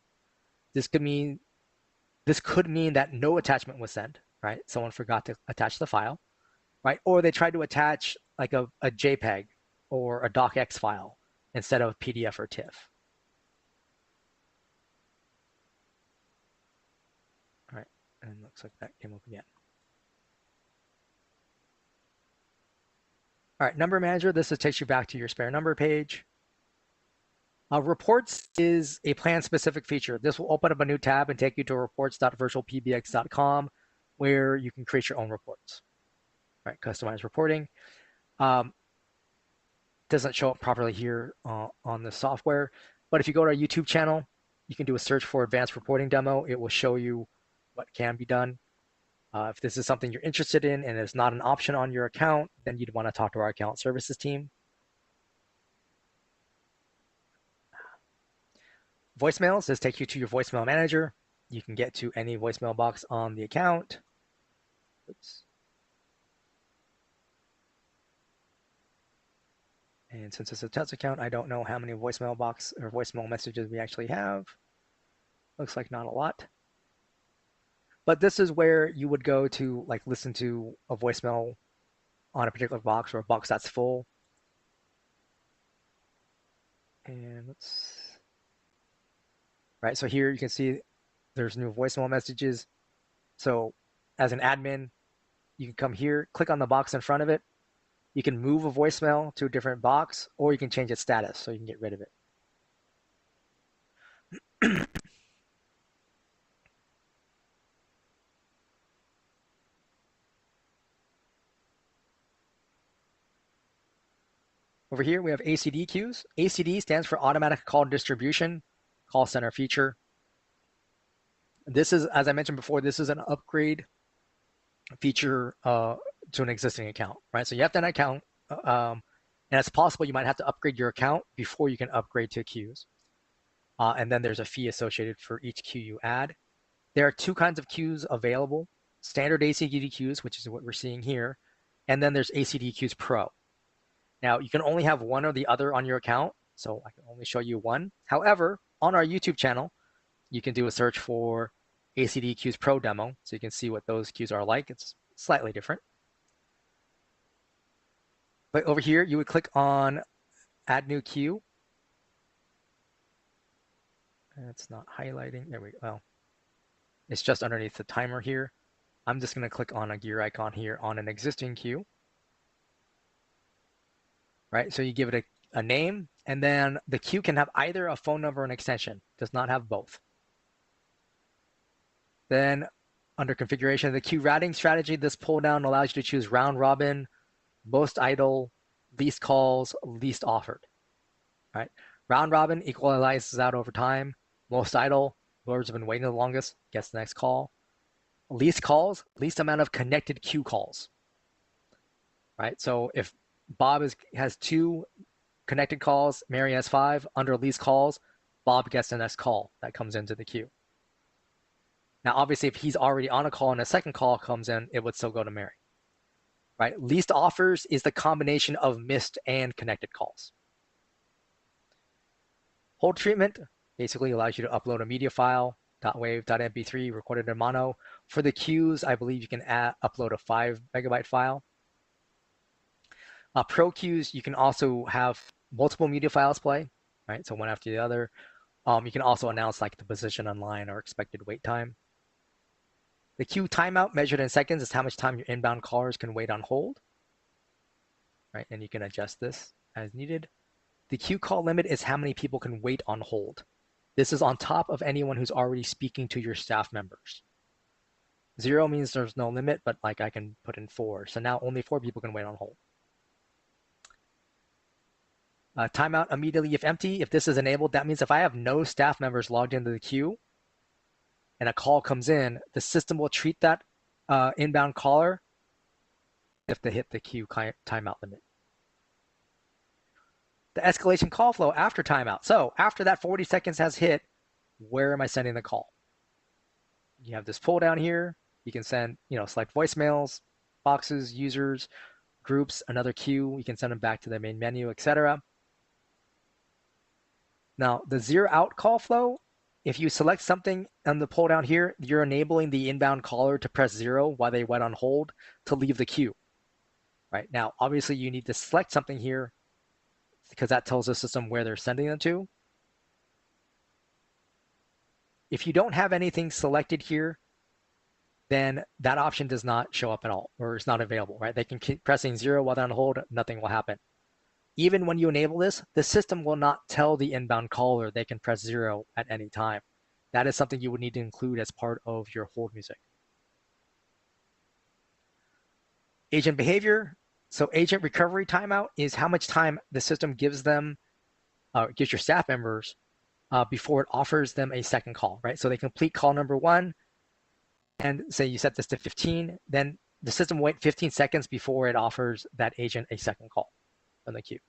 This could mean that no attachment was sent, right? Someone forgot to attach the file, right? Or they tried to attach like a JPEG or a docx file instead of PDF or TIFF. All right, and looks like that came up again. All right, number manager, this takes you back to your spare number page. Reports is a plan-specific feature. This will open up a new tab and take you to reports.virtualpbx.com where you can create your own reports. Right, customized reporting. Doesn't show up properly here on the software, but if you go to our YouTube channel, you can do a search for advanced reporting demo. It will show you what can be done. If this is something you're interested in and it's not an option on your account, then you'd want to talk to our account services team. Voicemails, this takes you to your voicemail manager. You can get to any voicemail box on the account. Oops. And since it's a test account, I don't know how many voicemail box or voicemail messages we actually have. Looks like not a lot. But this is where you would go to like listen to a voicemail on a particular box or a box that's full. And let's, right, so here you can see there's new voicemail messages. So as an admin, you can come here, click on the box in front of it. You can move a voicemail to a different box, or you can change its status so you can get rid of it. Over here, we have ACD queues. ACD stands for Automatic Call Distribution, Call Center Feature. This is, as I mentioned before, this is an upgrade feature to an existing account, right? So you have to have an account, and it's possible you might have to upgrade your account before you can upgrade to queues. And then there's a fee associated for each queue you add. There are two kinds of queues available: standard ACD queues, which is what we're seeing here, and then there's ACD queues Pro. Now, you can only have one or the other on your account, so I can only show you one. However, on our YouTube channel, you can do a search for ACD queues Pro demo, so you can see what those queues are like. It's slightly different. But over here, you would click on Add New Queue. And it's not highlighting. There we go. Well, it's just underneath the timer here. I'm just going to click on a gear icon here on an existing queue. Right, so you give it a name, and then the queue can have either a phone number or an extension. It does not have both. Then under configuration of the queue routing strategy, this pull down allows you to choose round robin, most idle, least calls, least offered. Right, round robin equalizes out over time. Most idle, whoever's been waiting the longest gets the next call. Least calls, least amount of connected queue calls. Right, so if Bob has 2 connected calls, Mary has 5. Under least calls, Bob gets the next call that comes into the queue. Now, obviously, if he's already on a call and a second call comes in, it would still go to Mary. Right? Least offers is the combination of missed and connected calls. Hold treatment basically allows you to upload a media file, .wav, .mp3, recorded in mono. For the queues, I believe you can upload a 5 megabyte file. Pro queues, you can also have multiple media files play, right? So one after the other. You can also announce like the position online or expected wait time. The queue timeout measured in seconds is how much time your inbound callers can wait on hold, right? And you can adjust this as needed. The queue call limit is how many people can wait on hold. This is on top of anyone who's already speaking to your staff members. 0 means there's no limit, but like I can put in 4. So now only 4 people can wait on hold. Timeout immediately if empty. If this is enabled, that means if I have no staff members logged into the queue and a call comes in, the system will treat that inbound caller if they hit the queue timeout limit. The escalation call flow after timeout. So after that 40 seconds has hit, where am I sending the call? You have this pull down here. You can send, select voicemails, boxes, users, groups, another queue. You can send them back to the main menu, etc. Now, the zero out call flow, if you select something on the pull down here, you're enabling the inbound caller to press 0 while they wait on hold to leave the queue. Right now, obviously, you need to select something here because that tells the system where they're sending them to. If you don't have anything selected here, then that option does not show up at all, or it's not available, right? They can keep pressing 0 while they're on hold, nothing will happen. Even when you enable this, the system will not tell the inbound caller they can press 0 at any time. That is something you would need to include as part of your hold music. Agent behavior. So agent recovery timeout is how much time the system gives them, gives your staff members before it offers them a second call, right? So they complete call number 1, and say you set this to 15, then the system will wait 15 seconds before it offers that agent a second call on the queue.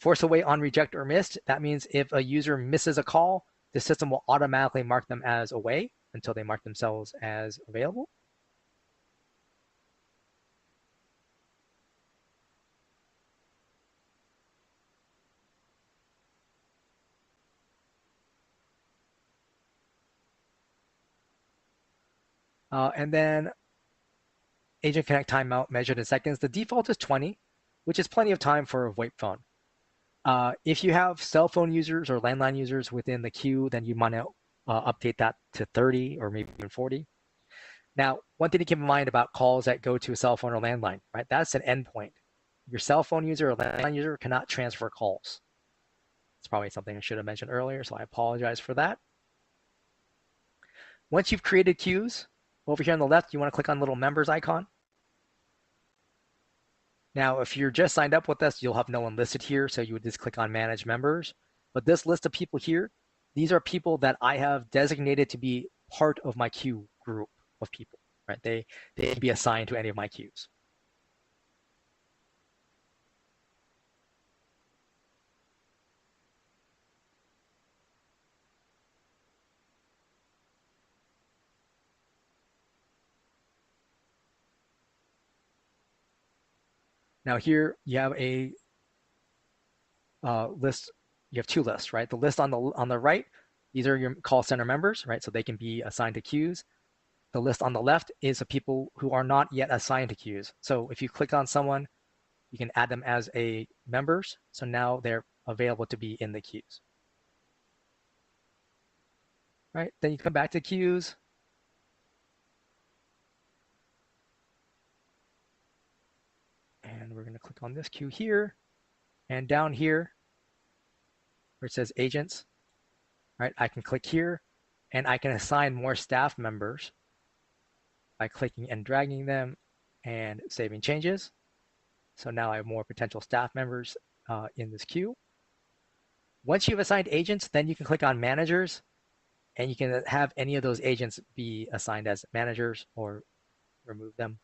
Force away on reject or missed. That means if a user misses a call, the system will automatically mark them as away until they mark themselves as available. And then Agent Connect timeout measured in seconds. The default is 20, which is plenty of time for a VoIP phone. If you have cell phone users or landline users within the queue, then you might update that to 30 or maybe even 40. Now, one thing to keep in mind about calls that go to a cell phone or landline, right? That's an endpoint. Your cell phone user or landline user cannot transfer calls. It's probably something I should have mentioned earlier, so I apologize for that. Once you've created queues, over here on the left, you want to click on the little members icon. Now, if you're just signed up with us, you'll have no one listed here. So you would just click on Manage Members. But this list of people here, these are people that I have designated to be part of my queue group of people, right? They can be assigned to any of my queues. Now here you have a list. You have two lists, right? The list on the right, these are your call center members, right? So they can be assigned to queues. The list on the left is the people who are not yet assigned to queues. So if you click on someone, you can add them as a members. So now they're available to be in the queues. Right? Then you come back to queues. And we're going to click on this queue here. And down here, where it says agents, right? I can click here and I can assign more staff members by clicking and dragging them and saving changes. So now I have more potential staff members in this queue. Once you've assigned agents, then you can click on managers and you can have any of those agents be assigned as managers or remove them.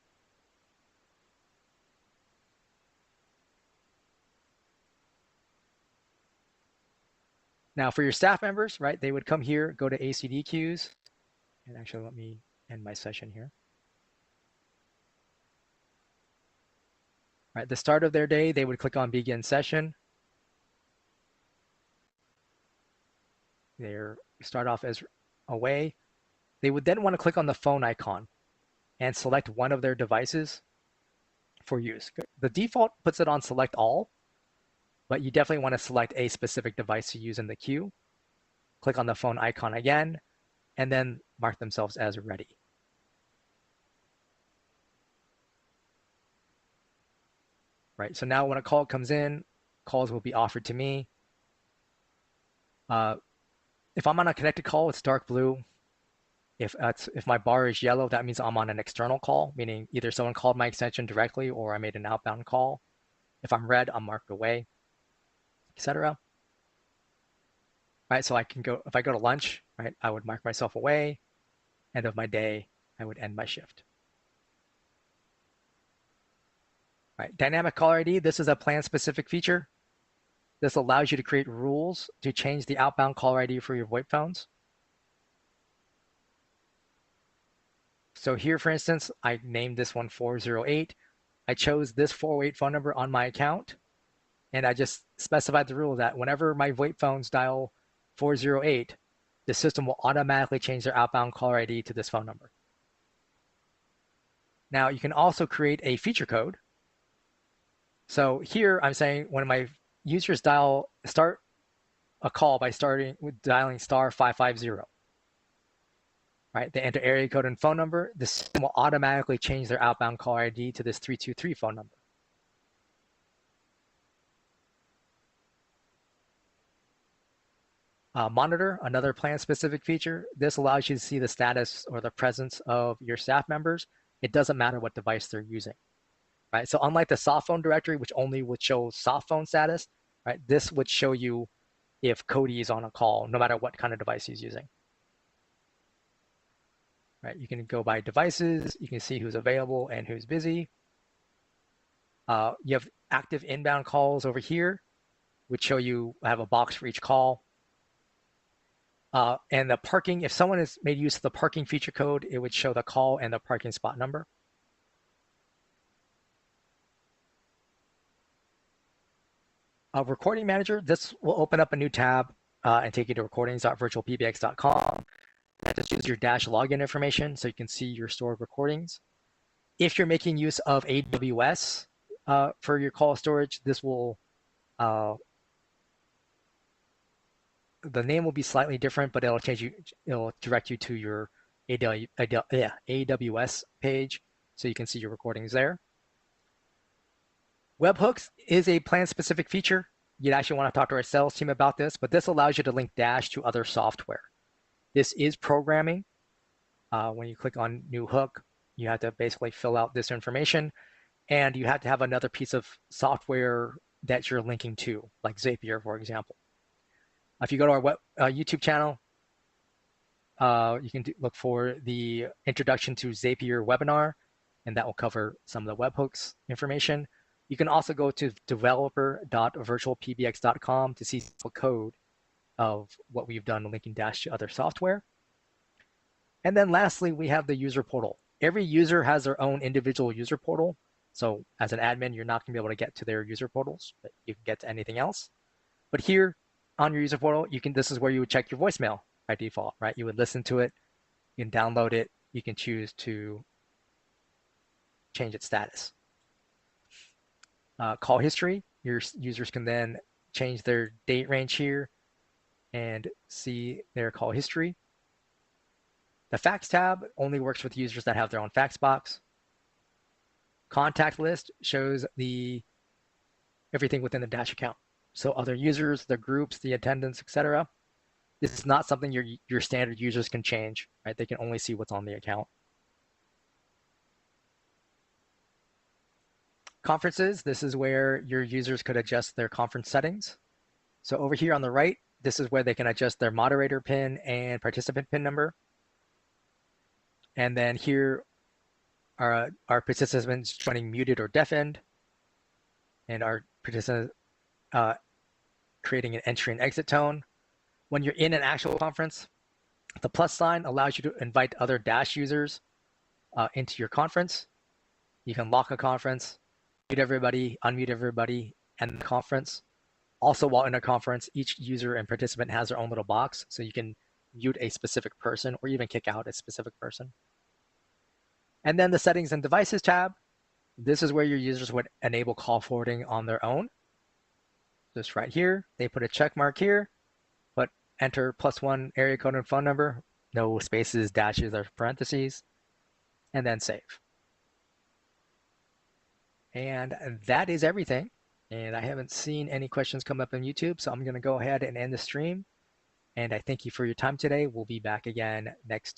Now for your staff members, right, they would come here, go to ACD queues, and actually let me end my session here. Right, the start of their day, they would click on begin session. They start off as away. They would then want to click on the phone icon and select one of their devices for use. The default puts it on select all, but you definitely want to select a specific device to use in the queue. Click on the phone icon again, and then mark themselves as ready. Right, so now when a call comes in, calls will be offered to me. If I'm on a connected call, it's dark blue. If my bar is yellow, that means I'm on an external call, meaning either someone called my extension directly or I made an outbound call. If I'm red, I'm marked away, etc. Right, so I can go, if I go to lunch, right, I would mark myself away. End of my day, I would end my shift. Right, dynamic caller ID, this is a plan-specific feature. This allows you to create rules to change the outbound caller ID for your VoIP phones. So here, for instance, I named this one 408. I chose this 408 phone number on my account, and I just specified the rule that whenever my VoIP phones dial 408, the system will automatically change their outbound caller ID to this phone number. Now, you can also create a feature code. So here, I'm saying when my users start a call by starting with dialing *550. Right, they enter area code and phone number. The system will automatically change their outbound caller ID to this 323 phone number. Monitor, another plan-specific feature. This allows you to see the status or the presence of your staff members. It doesn't matter what device they're using. Right, so unlike the soft phone directory, which only would show soft phone status, right, this would show you if Cody is on a call, no matter what kind of device he's using. Right, you can go by devices, you can see who's available and who's busy. You have active inbound calls over here, which show you have a box for each call. And the parking, if someone has made use of the parking feature code, it would show the call and the parking spot number. Recording Manager, this will open up a new tab and take you to recordings.virtualpbx.com. Just use your dash login information so you can see your stored recordings. If you're making use of AWS for your call storage, this will, the name will be slightly different, but it'll direct you to your AWS page so you can see your recordings there. Webhooks is a plan-specific feature. You'd actually want to talk to our sales team about this, but this allows you to link Dash to other software. This is programming. When you click on new hook, you have to basically fill out this information. and you have to have another piece of software that you're linking to, like Zapier, for example. If you go to our YouTube channel, you can look for the introduction to Zapier webinar, and that will cover some of the webhooks information. You can also go to developer.virtualpbx.com to see the code of what we've done linking Dash to other software. And then lastly, we have the user portal. Every user has their own individual user portal. So as an admin, you're not going to be able to get to their user portals, but you can get to anything else. But here on your user portal, this is where you would check your voicemail by default, right? You would listen to it, you can download it, you can choose to change its status. Call history, your users can then change their date range here and see their call history. The fax tab only works with users that have their own fax box. Contact list shows everything within the Dash account. So other users, the groups, the attendance, etc. This is not something your standard users can change, right? They can only see what's on the account. Conferences, this is where your users could adjust their conference settings. So over here on the right, this is where they can adjust their moderator pin and participant pin number. And then here are our participants joining muted or deafened, and our participants creating an entry and exit tone. When you're in an actual conference, the plus sign allows you to invite other Dash users into your conference. You can lock a conference, mute everybody, unmute everybody, and the conference. Also, while in a conference, each user and participant has their own little box, so you can mute a specific person or even kick out a specific person. And then the settings and devices tab. This is where your users would enable call forwarding on their own. Just right here, they put a check mark here, but enter +1 area code and phone number, no spaces, dashes, or parentheses, and then save. And that is everything. And I haven't seen any questions come up on YouTube, so I'm going to go ahead and end the stream. And I thank you for your time today. We'll be back again next Tuesday.